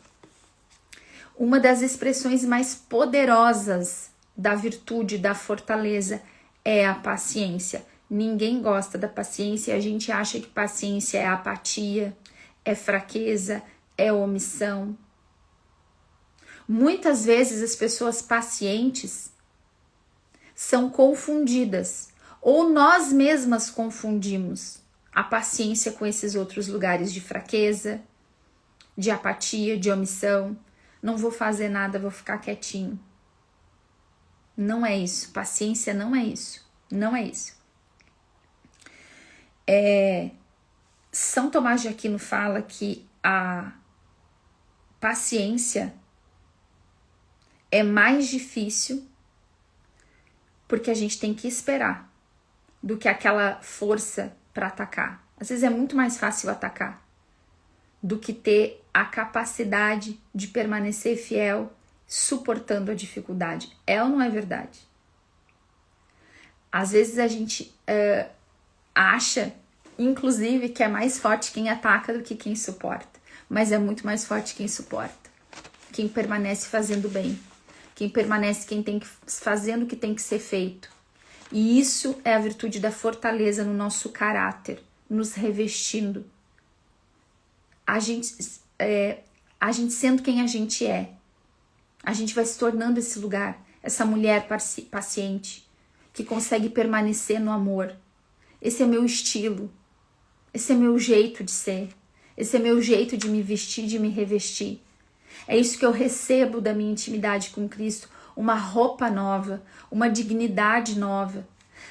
Uma das expressões mais poderosas da virtude, da fortaleza, é a paciência. Ninguém gosta da paciência e a gente acha que paciência é apatia, é fraqueza, é omissão. Muitas vezes as pessoas pacientes são confundidas, ou nós mesmas confundimos a paciência com esses outros lugares de fraqueza, de apatia, de omissão. Não vou fazer nada, vou ficar quietinho. Não é isso. Paciência não é isso. Não é isso. São Tomás de Aquino fala que a paciência é mais difícil porque a gente tem que esperar do que aquela força para atacar. Às vezes é muito mais fácil atacar do que ter a capacidade de permanecer fiel, suportando a dificuldade. É ou não é verdade? Às vezes a gente acha, inclusive, que é mais forte quem ataca do que quem suporta. Mas é muito mais forte quem suporta. Quem permanece fazendo bem. Quem permanece fazendo o que tem que ser feito. E isso é a virtude da fortaleza no nosso caráter, nos revestindo. A gente sendo quem a gente é, a gente vai se tornando esse lugar, essa mulher paciente, que consegue permanecer no amor. Esse é meu estilo, esse é meu jeito de ser, esse é meu jeito de me vestir, de me revestir. É isso que eu recebo da minha intimidade com Cristo, uma roupa nova, uma dignidade nova.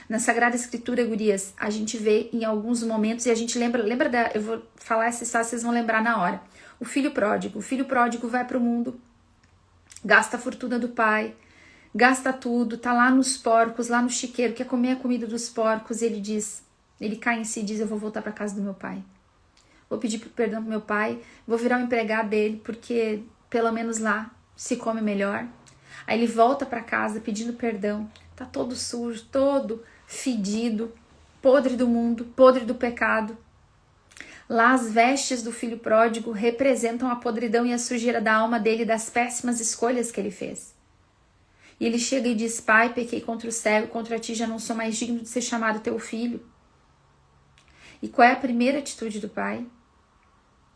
Na Sagrada Escritura, gurias, a gente vê em alguns momentos, e a gente lembra eu vou falar essa história, vocês vão lembrar na hora. O filho pródigo vai para o mundo, gasta a fortuna do pai, gasta tudo, tá lá nos porcos, lá no chiqueiro, quer comer a comida dos porcos, e ele cai em si e diz, eu vou voltar para casa do meu pai. Vou pedir perdão pro meu pai, vou virar um empregado dele, porque pelo menos lá se come melhor. Aí ele volta para casa pedindo perdão, tá todo sujo, todo fedido, podre do mundo, podre do pecado. Lá as vestes do filho pródigo representam a podridão e a sujeira da alma dele, das péssimas escolhas que ele fez. E ele chega e diz, pai, pequei contra o céu, contra ti já não sou mais digno de ser chamado teu filho. E qual é a primeira atitude do pai?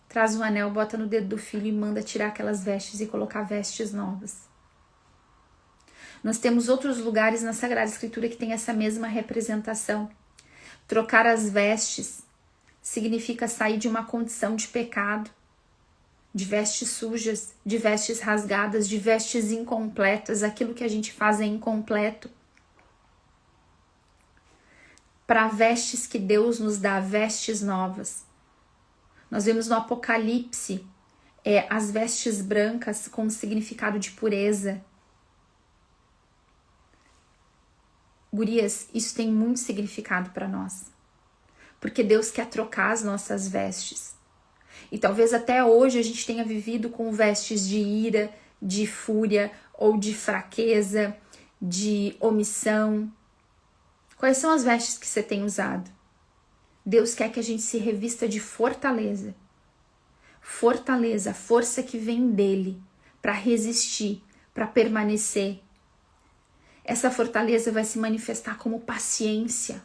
Traz um anel, bota no dedo do filho e manda tirar aquelas vestes e colocar vestes novas. Nós temos outros lugares na Sagrada Escritura que tem essa mesma representação. Trocar as vestes significa sair de uma condição de pecado, de vestes sujas, de vestes rasgadas, de vestes incompletas, aquilo que a gente faz é incompleto, para vestes que Deus nos dá, vestes novas. Nós vemos no Apocalipse as vestes brancas com significado de pureza. Gurias, isso tem muito significado para nós, porque Deus quer trocar as nossas vestes. E talvez até hoje a gente tenha vivido com vestes de ira, de fúria ou de fraqueza, de omissão. Quais são as vestes que você tem usado? Deus quer que a gente se revista de fortaleza. Fortaleza, a força que vem dele para resistir, para permanecer. Essa fortaleza vai se manifestar como paciência.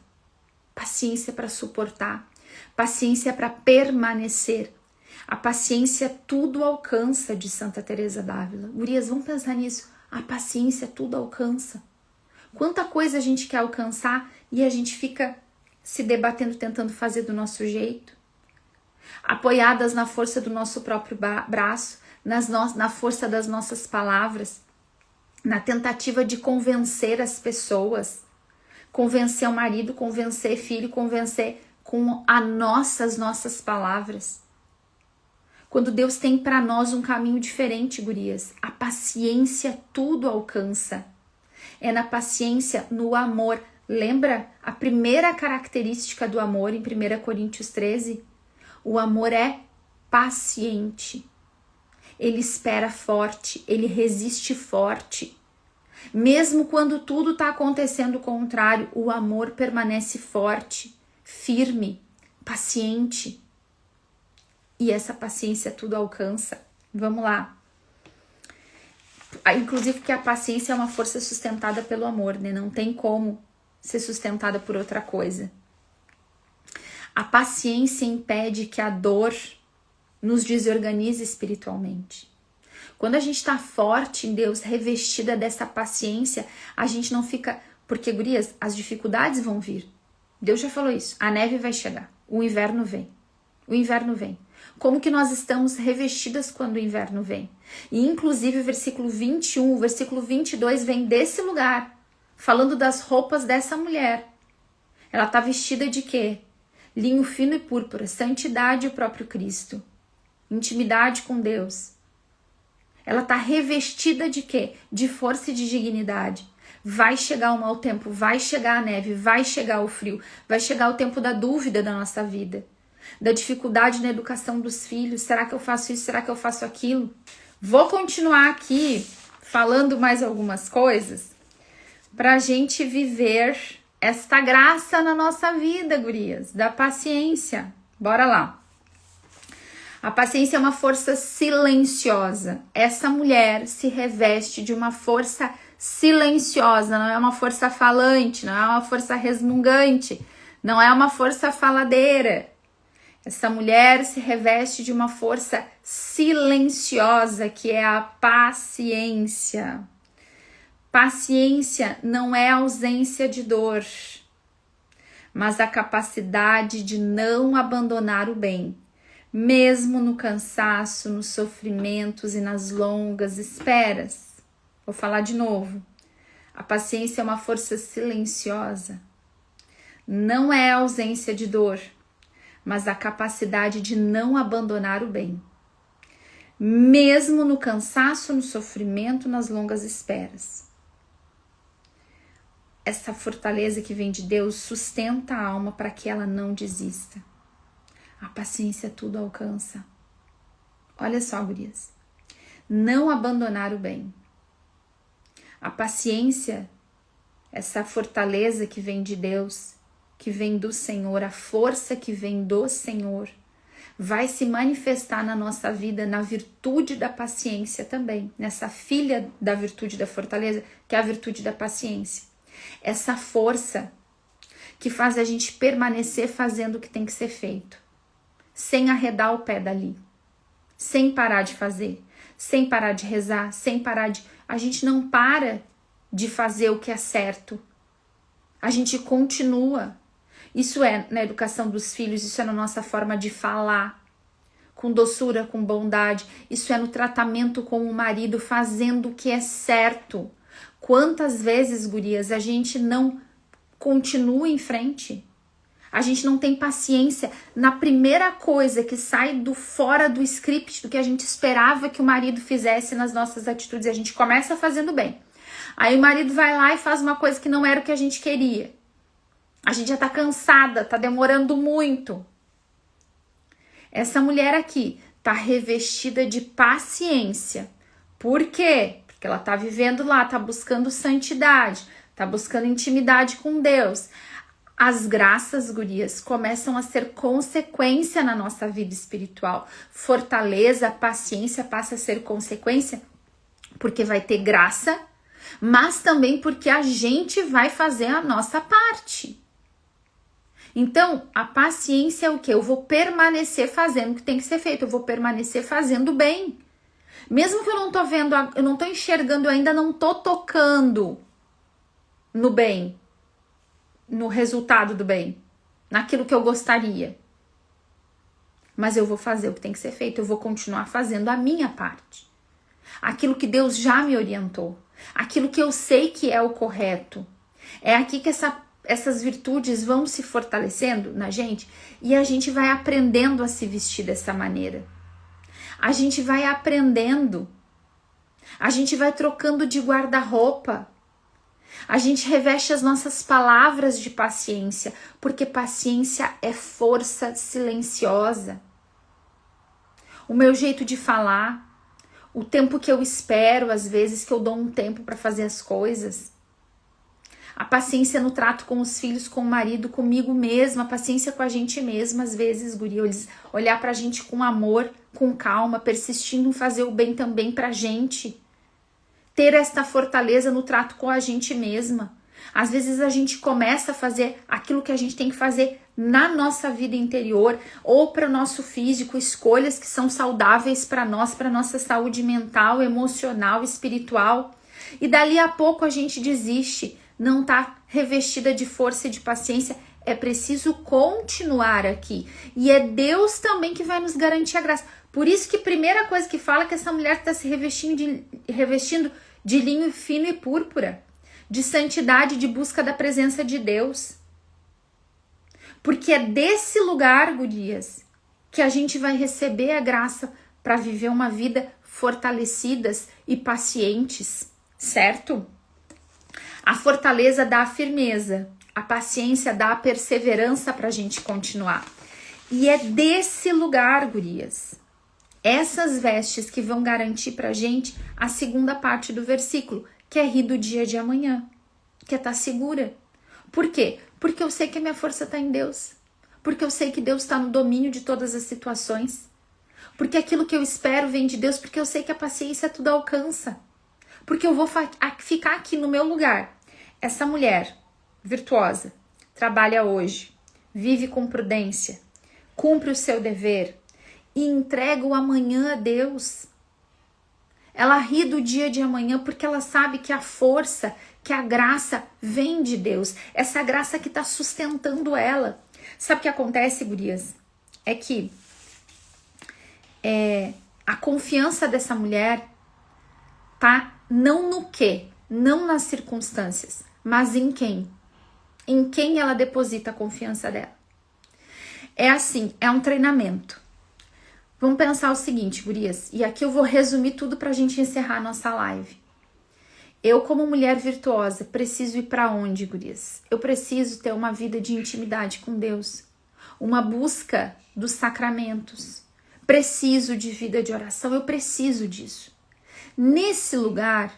Paciência para suportar. Paciência para permanecer. A paciência tudo alcança, de Santa Teresa d'Ávila. Gurias, vamos pensar nisso. A paciência tudo alcança. Quanta coisa a gente quer alcançar e a gente fica se debatendo, tentando fazer do nosso jeito. Apoiadas na força do nosso próprio braço, na força das nossas palavras, na tentativa de convencer as pessoas, convencer o marido, convencer filho, convencer com as nossas palavras. Quando Deus tem para nós um caminho diferente, gurias, a paciência tudo alcança. É na paciência, no amor. Lembra a primeira característica do amor em 1 Coríntios 13? O amor é paciente. Ele espera forte, ele resiste forte. Mesmo quando tudo está acontecendo o contrário, o amor permanece forte, firme, paciente. E essa paciência tudo alcança. Vamos lá. Inclusive porque a paciência é uma força sustentada pelo amor, né? Não tem como ser sustentada por outra coisa. A paciência impede que a dor nos desorganize espiritualmente. Quando a gente está forte em Deus, revestida dessa paciência, a gente não fica... Porque, gurias, as dificuldades vão vir. Deus já falou isso. A neve vai chegar. O inverno vem. O inverno vem. Como que nós estamos revestidas quando o inverno vem? E inclusive o versículo 21, o versículo 22 vem desse lugar, falando das roupas dessa mulher. Ela está vestida de quê? Linho fino e púrpura, santidade e o próprio Cristo. Intimidade com Deus. Ela está revestida de quê? De força e de dignidade. Vai chegar o mau tempo, vai chegar a neve, vai chegar o frio, vai chegar o tempo da dúvida da nossa vida, da dificuldade na educação dos filhos. Será que eu faço isso? Será que eu faço aquilo? Vou continuar aqui falando mais algumas coisas para a gente viver esta graça na nossa vida, gurias, da paciência. Bora lá. A paciência é uma força silenciosa. Essa mulher se reveste de uma força silenciosa, não é uma força falante, não é uma força resmungante, não é uma força faladeira. Essa mulher se reveste de uma força silenciosa, que é a paciência. Paciência não é ausência de dor, mas a capacidade de não abandonar o bem, mesmo no cansaço, nos sofrimentos e nas longas esperas. Vou falar de novo. A paciência é uma força silenciosa. Não é ausência de dor, mas a capacidade de não abandonar o bem, mesmo no cansaço, no sofrimento, nas longas esperas. Essa fortaleza que vem de Deus sustenta a alma para que ela não desista. A paciência tudo alcança. Olha só, gurias. Não abandonar o bem. A paciência, essa fortaleza que vem de Deus, que vem do Senhor, a força que vem do Senhor, vai se manifestar na nossa vida na virtude da paciência também, nessa filha da virtude da fortaleza, que é a virtude da paciência. Essa força que faz a gente permanecer fazendo o que tem que ser feito, sem arredar o pé dali, sem parar de fazer, sem parar de rezar, sem parar de... A gente não para de fazer o que é certo. A gente continua. Isso é na educação dos filhos, isso é na nossa forma de falar, com doçura, com bondade. Isso é no tratamento com o marido, fazendo o que é certo. Quantas vezes, gurias, a gente não continua em frente? A gente não tem paciência na primeira coisa que sai do fora do script, do que a gente esperava que o marido fizesse nas nossas atitudes. A gente começa fazendo bem. Aí o marido vai lá e faz uma coisa que não era o que a gente queria. A gente já tá cansada, tá demorando muito. Essa mulher aqui tá revestida de paciência. Por quê? Porque ela tá vivendo lá, tá buscando santidade, tá buscando intimidade com Deus. As graças, gurias, começam a ser consequência na nossa vida espiritual. Fortaleza, paciência passa a ser consequência porque vai ter graça, mas também porque a gente vai fazer a nossa parte. Então, a paciência é o quê? Eu vou permanecer fazendo o que tem que ser feito, eu vou permanecer fazendo bem. Mesmo que eu não tô vendo, eu não tô enxergando, eu ainda não tô tocando no bem, no resultado do bem, naquilo que eu gostaria. Mas eu vou fazer o que tem que ser feito, eu vou continuar fazendo a minha parte. Aquilo que Deus já me orientou, aquilo que eu sei que é o correto. É aqui que essas virtudes vão se fortalecendo na gente e a gente vai aprendendo a se vestir dessa maneira. A gente vai aprendendo, a gente vai trocando de guarda-roupa, a gente reveste as nossas palavras de paciência, porque paciência é força silenciosa. O meu jeito de falar, o tempo que eu espero, às vezes que eu dou um tempo para fazer as coisas. A paciência no trato com os filhos, com o marido, comigo mesma, a paciência com a gente mesma, às vezes, guria, olhar pra gente com amor, com calma, persistindo em fazer o bem também pra gente. Ter esta fortaleza no trato com a gente mesma. Às vezes a gente começa a fazer aquilo que a gente tem que fazer na nossa vida interior ou para o nosso físico, escolhas que são saudáveis para nós, para nossa saúde mental, emocional, espiritual. E dali a pouco a gente desiste, não tá revestida de força e de paciência. É preciso continuar aqui. E é Deus também que vai nos garantir a graça. Por isso que a primeira coisa que fala é que essa mulher está se revestindo de linho fino e púrpura, de santidade, de busca da presença de Deus. Porque é desse lugar, gurias, que a gente vai receber a graça para viver uma vida fortalecidas e pacientes, certo? A fortaleza dá a firmeza, a paciência dá a perseverança para a gente continuar. E é desse lugar, gurias, essas vestes que vão garantir para a gente a segunda parte do versículo, que é rir do dia de amanhã, que é estar segura. Por quê? Porque eu sei que a minha força está em Deus. Porque eu sei que Deus está no domínio de todas as situações. Porque aquilo que eu espero vem de Deus, porque eu sei que a paciência tudo alcança. Porque eu vou ficar aqui no meu lugar. Essa mulher virtuosa, trabalha hoje, vive com prudência, cumpre o seu dever e entrega o amanhã a Deus. Ela ri do dia de amanhã porque ela sabe que a força, que a graça vem de Deus. Essa graça que está sustentando ela. Sabe o que acontece, gurias? É que a confiança dessa mulher tá não no quê, não nas circunstâncias, mas em quem? Em quem ela deposita a confiança dela. É assim, é um treinamento. Vamos pensar o seguinte, gurias, e aqui eu vou resumir tudo pra gente encerrar a nossa live. Eu, como mulher virtuosa, preciso ir para onde, gurias? Eu preciso ter uma vida de intimidade com Deus, uma busca dos sacramentos. Preciso de vida de oração, eu preciso disso. Nesse lugar,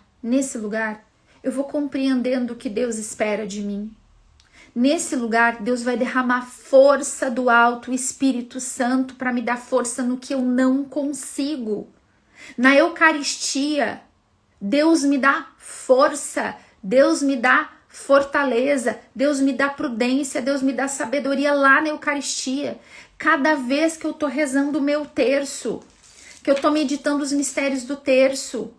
eu vou compreendendo o que Deus espera de mim. Nesse lugar, Deus vai derramar força do alto, o Espírito Santo, para me dar força no que eu não consigo. Na Eucaristia, Deus me dá força, Deus me dá fortaleza, Deus me dá prudência, Deus me dá sabedoria lá na Eucaristia. Cada vez que eu tô rezando o meu terço, que eu tô meditando os mistérios do terço,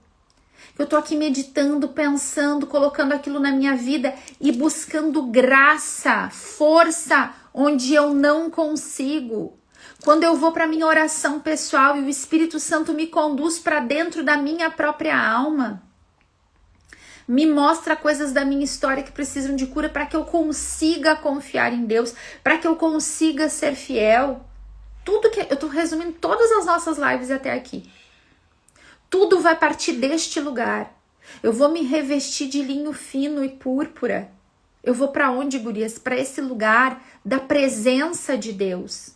que eu tô aqui meditando, pensando, colocando aquilo na minha vida e buscando graça, força onde eu não consigo. Quando eu vou para minha oração pessoal e o Espírito Santo me conduz para dentro da minha própria alma, me mostra coisas da minha história que precisam de cura para que eu consiga confiar em Deus, para que eu consiga ser fiel. Tudo que eu tô resumindo todas as nossas lives até aqui. Tudo vai partir deste lugar. Eu vou me revestir de linho fino e púrpura. Eu vou para onde, gurias? Para esse lugar da presença de Deus.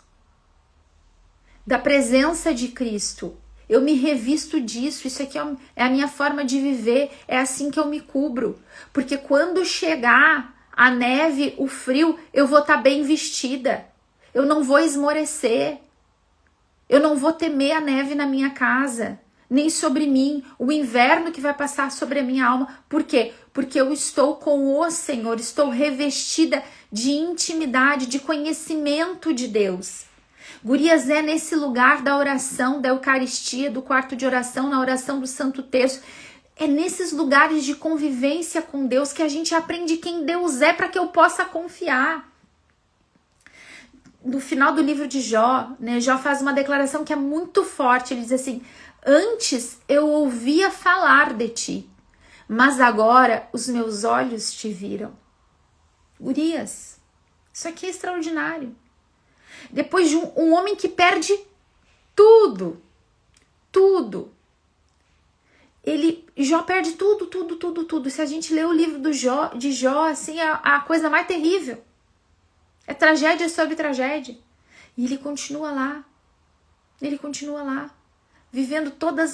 Da presença de Cristo. Eu me revisto disso. Isso aqui é a minha forma de viver. É assim que eu me cubro. Porque quando chegar a neve, o frio, eu vou estar bem vestida. Eu não vou esmorecer. Eu não vou temer a neve na minha casa. Nem sobre mim, o inverno que vai passar sobre a minha alma. Por quê? Porque eu estou com o Senhor, estou revestida de intimidade, de conhecimento de Deus. Gurias, é nesse lugar da oração, da Eucaristia, do quarto de oração, na oração do Santo Terço, é nesses lugares de convivência com Deus que a gente aprende quem Deus é para que eu possa confiar. No final do livro de Jó, né, Jó faz uma declaração que é muito forte, ele diz assim: antes eu ouvia falar de ti, mas agora os meus olhos te viram. Gurias, isso aqui é extraordinário. Depois de um homem que perde tudo, Jó perde tudo. Se a gente lê o livro de Jó, assim, é a coisa mais terrível. É tragédia sobre tragédia. E ele continua lá. Vivendo todos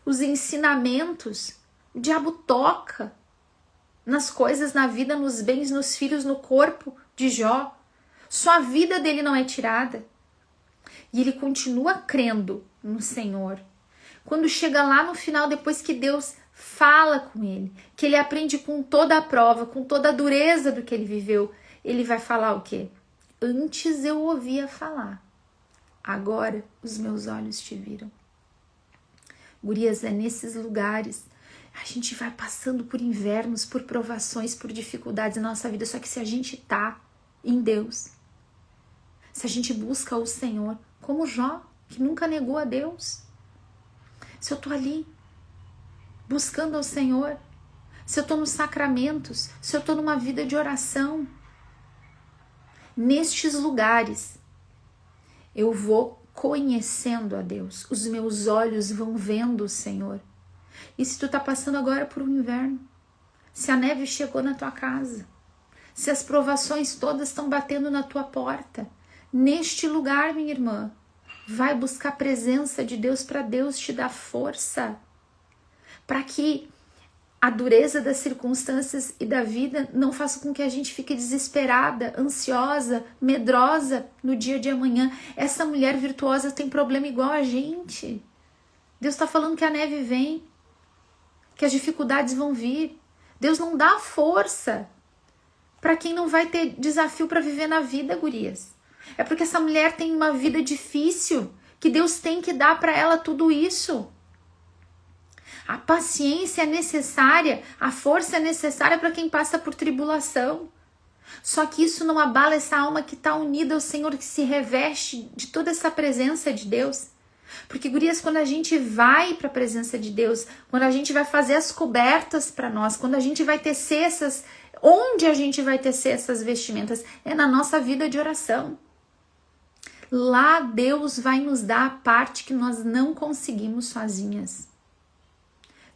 os ensinamentos. O diabo toca nas coisas, na vida, nos bens, nos filhos, no corpo de Jó. Só a vida dele não é tirada. E ele continua crendo no Senhor. Quando chega lá no final, depois que Deus fala com ele, que ele aprende com toda a prova, com toda a dureza do que ele viveu, ele vai falar o quê? Antes eu ouvia falar, agora os meus olhos te viram. Gurias, é nesses lugares, a gente vai passando por invernos, por provações, por dificuldades na nossa vida, só que se a gente tá em Deus. Se a gente busca o Senhor, como Jó, que nunca negou a Deus. Se eu tô ali buscando ao Senhor, se eu tô nos sacramentos, se eu tô numa vida de oração, nestes lugares, eu vou conhecendo a Deus. Os meus olhos vão vendo o Senhor. E se tu tá passando agora por um inverno, se a neve chegou na tua casa, se as provações todas estão batendo na tua porta, neste lugar, minha irmã, vai buscar a presença de Deus para Deus te dar força, para que a dureza das circunstâncias e da vida não faça com que a gente fique desesperada, ansiosa, medrosa no dia de amanhã. Essa mulher virtuosa tem problema igual a gente. Deus está falando que a neve vem, que as dificuldades vão vir. Deus não dá força para quem não vai ter desafio para viver na vida, gurias. É porque essa mulher tem uma vida difícil, que Deus tem que dar para ela tudo isso. A paciência é necessária, a força é necessária para quem passa por tribulação. Só que isso não abala essa alma que está unida ao Senhor, que se reveste de toda essa presença de Deus. Porque, gurias, quando a gente vai para a presença de Deus, quando a gente vai fazer as cobertas para nós, quando a gente vai tecer essas... Onde a gente vai tecer essas vestimentas? É na nossa vida de oração. Lá Deus vai nos dar a parte que nós não conseguimos sozinhas.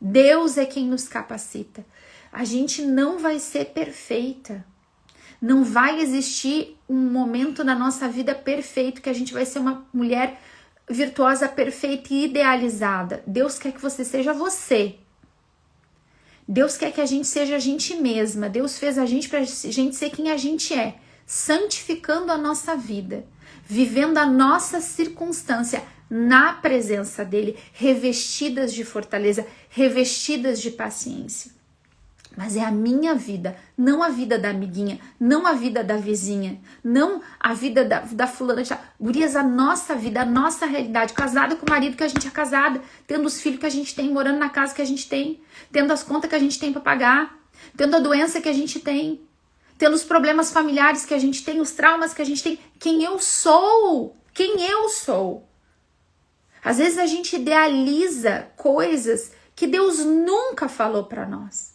Deus é quem nos capacita. A gente não vai ser perfeita. Não vai existir um momento na nossa vida perfeito que a gente vai ser uma mulher virtuosa, perfeita e idealizada. Deus quer que você seja você. Deus quer que a gente seja a gente mesma. Deus fez a gente para a gente ser quem a gente é, santificando a nossa vida, vivendo a nossa circunstância na presença dele, revestidas de fortaleza, revestidas de paciência. Mas é a minha vida, não a vida da amiguinha, não a vida da vizinha, não a vida da fulana. Gurias, a nossa vida, a nossa realidade, casada com o marido que a gente é casada, tendo os filhos que a gente tem, morando na casa que a gente tem, tendo as contas que a gente tem para pagar, tendo a doença que a gente tem, tendo os problemas familiares que a gente tem, os traumas que a gente tem. Quem eu sou? Às vezes a gente idealiza coisas que Deus nunca falou para nós.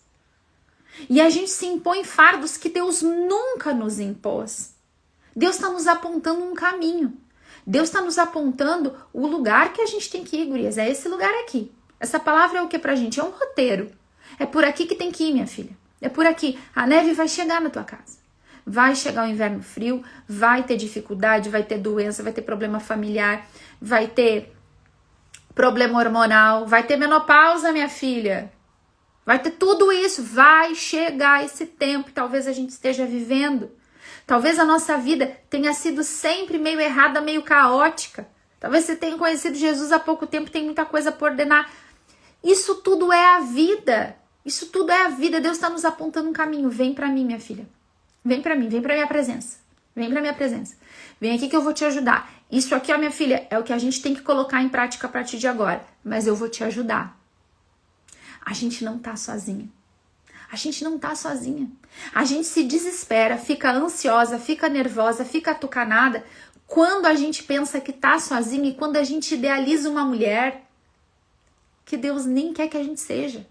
E a gente se impõe fardos que Deus nunca nos impôs. Deus está nos apontando um caminho. Deus está nos apontando o lugar que a gente tem que ir, gurias. É esse lugar aqui. Essa palavra é o que pra gente? É um roteiro. É por aqui que tem que ir, minha filha. É por aqui. A neve vai chegar na tua casa. Vai chegar o inverno frio, vai ter dificuldade, vai ter doença, vai ter problema familiar, vai ter problema hormonal, vai ter menopausa, minha filha. Vai ter tudo isso, vai chegar esse tempo que talvez a gente esteja vivendo. Talvez a nossa vida tenha sido sempre meio errada, meio caótica. Talvez você tenha conhecido Jesus há pouco tempo, tem muita coisa por ordenar. Isso tudo é a vida. Isso tudo é a vida. Deus está nos apontando um caminho. Vem para mim, minha filha. Vem para mim, vem para minha presença. Vem para minha presença. Vem aqui que eu vou te ajudar. Isso aqui, ó, minha filha, é o que a gente tem que colocar em prática a partir de agora. Mas eu vou te ajudar. A gente não tá sozinha. A gente não tá sozinha. A gente se desespera, fica ansiosa, fica nervosa, fica atucanada quando a gente pensa que tá sozinha e quando a gente idealiza uma mulher que Deus nem quer que a gente seja.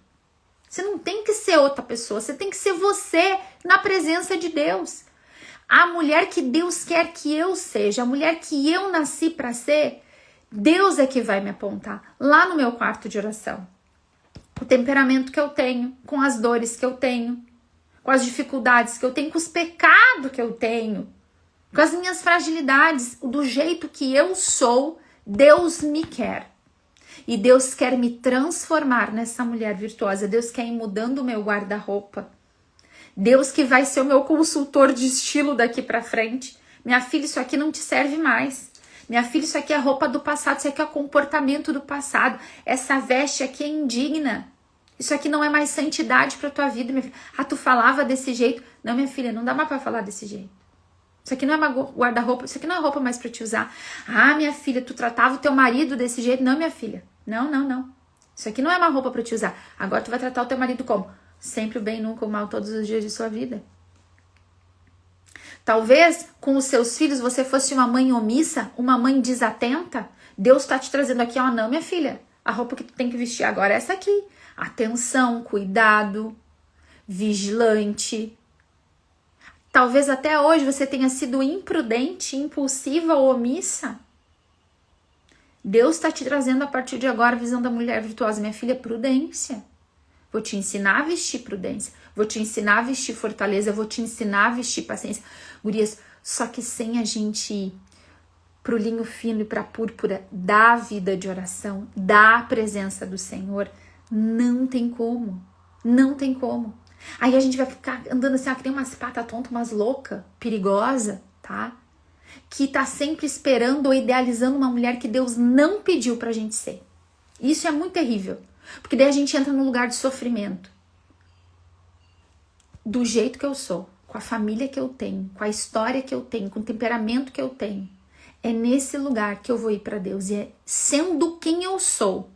Você não tem que ser outra pessoa, você tem que ser você na presença de Deus. A mulher que Deus quer que eu seja, a mulher que eu nasci para ser, Deus é que vai me apontar lá no meu quarto de oração. O temperamento que eu tenho, com as dores que eu tenho, com as dificuldades que eu tenho, com os pecados que eu tenho, com as minhas fragilidades, do jeito que eu sou, Deus me quer. E Deus quer me transformar nessa mulher virtuosa. Deus quer ir mudando o meu guarda-roupa. Deus que vai ser o meu consultor de estilo daqui pra frente. Minha filha, isso aqui não te serve mais. Minha filha, isso aqui é roupa do passado, isso aqui é comportamento do passado. Essa veste aqui é indigna. Isso aqui não é mais santidade pra tua vida, minha filha. Ah, tu falava desse jeito. Não, minha filha, não dá mais pra falar desse jeito. Isso aqui não é guarda-roupa, isso aqui não é roupa mais pra te usar. Ah, minha filha, tu tratava o teu marido desse jeito. Não, minha filha. Não, não, não. Isso aqui não é uma roupa pra te usar. Agora tu vai tratar o teu marido como? Sempre o bem, nunca o mal, todos os dias de sua vida. Talvez com os seus filhos você fosse uma mãe omissa, uma mãe desatenta. Deus está te trazendo aqui, ó, não, minha filha, a roupa que tu tem que vestir agora é essa aqui. Atenção, cuidado, vigilante. Talvez até hoje você tenha sido imprudente, impulsiva ou omissa. Deus está te trazendo a partir de agora a visão da mulher virtuosa. Minha filha, prudência. Vou te ensinar a vestir prudência. Vou te ensinar a vestir fortaleza. Vou te ensinar a vestir paciência. Gurias, só que sem a gente ir pro linho fino e pra púrpura da vida de oração, da presença do Senhor, não tem como. Não tem como. Aí a gente vai ficar andando assim, que nem umas patas tontas, umas loucas, perigosa, tá? Que tá sempre esperando ou idealizando uma mulher que Deus não pediu pra gente ser. Isso é muito terrível, porque daí a gente entra num lugar de sofrimento. Do jeito que eu sou, com a família que eu tenho, com a história que eu tenho, com o temperamento que eu tenho, é nesse lugar que eu vou ir pra Deus. E é sendo quem eu sou,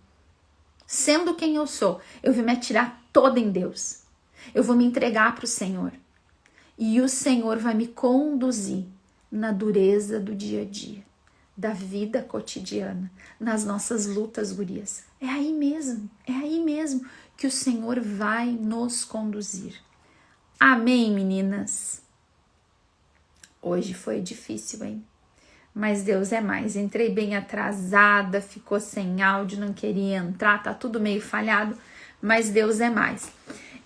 eu vou me atirar toda em Deus. Eu vou me entregar para o Senhor. E o Senhor vai me conduzir na dureza do dia a dia, da vida cotidiana, nas nossas lutas, gurias. É aí mesmo que o Senhor vai nos conduzir. Amém, meninas? Hoje foi difícil, hein? Mas Deus é mais. Entrei bem atrasada, ficou sem áudio, não queria entrar, tá tudo meio falhado, mas Deus é mais.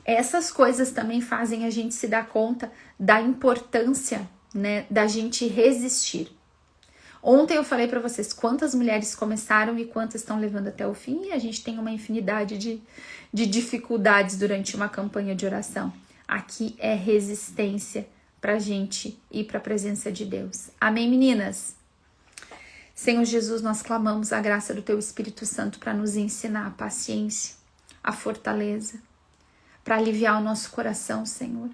Essas coisas também fazem a gente se dar conta da importância, né, da gente resistir. Ontem eu falei para vocês quantas mulheres começaram e quantas estão levando até o fim, e a gente tem uma infinidade de dificuldades durante uma campanha de oração. Aqui é resistência pra gente ir para a presença de Deus. Amém, meninas? Senhor Jesus, nós clamamos a graça do Teu Espírito Santo para nos ensinar a paciência, a fortaleza, para aliviar o nosso coração, Senhor.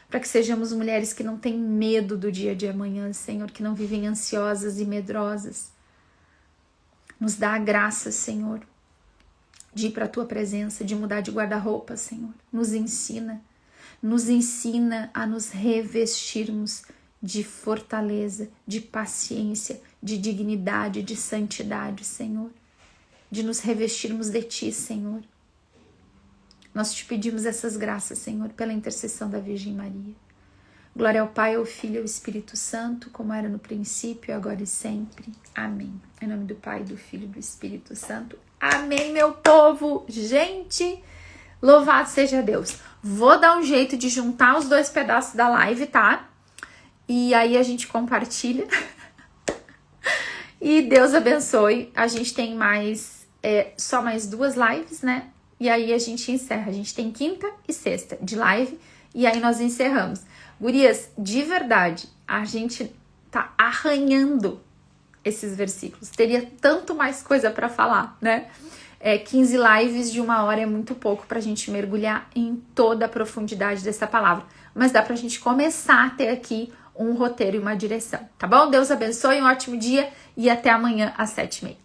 Para que sejamos mulheres que não têm medo do dia de amanhã, Senhor, que não vivem ansiosas e medrosas. Nos dá a graça, Senhor, de ir para a Tua presença, de mudar de guarda-roupa, Senhor. Nos ensina a nos revestirmos de fortaleza, de paciência, de dignidade, de santidade, Senhor. De nos revestirmos de Ti, Senhor. Nós te pedimos essas graças, Senhor, pela intercessão da Virgem Maria. Glória ao Pai, ao Filho e ao Espírito Santo, como era no princípio, agora e sempre. Amém. Em nome do Pai, do Filho e do Espírito Santo. Amém, meu povo. Gente, louvado seja Deus. Vou dar um jeito de juntar os dois pedaços da live, tá? E aí a gente compartilha. E Deus abençoe. A gente tem só mais 2 lives, né? E aí a gente encerra. A gente tem quinta e sexta de live. E aí nós encerramos. Gurias, de verdade, a gente tá arranhando esses versículos. Teria tanto mais coisa para falar, né? 15 lives de 1 hora é muito pouco pra gente mergulhar em toda a profundidade dessa palavra. Mas dá pra gente começar a ter aqui um roteiro e uma direção, tá bom? Deus abençoe, um ótimo dia e até amanhã às 7h30.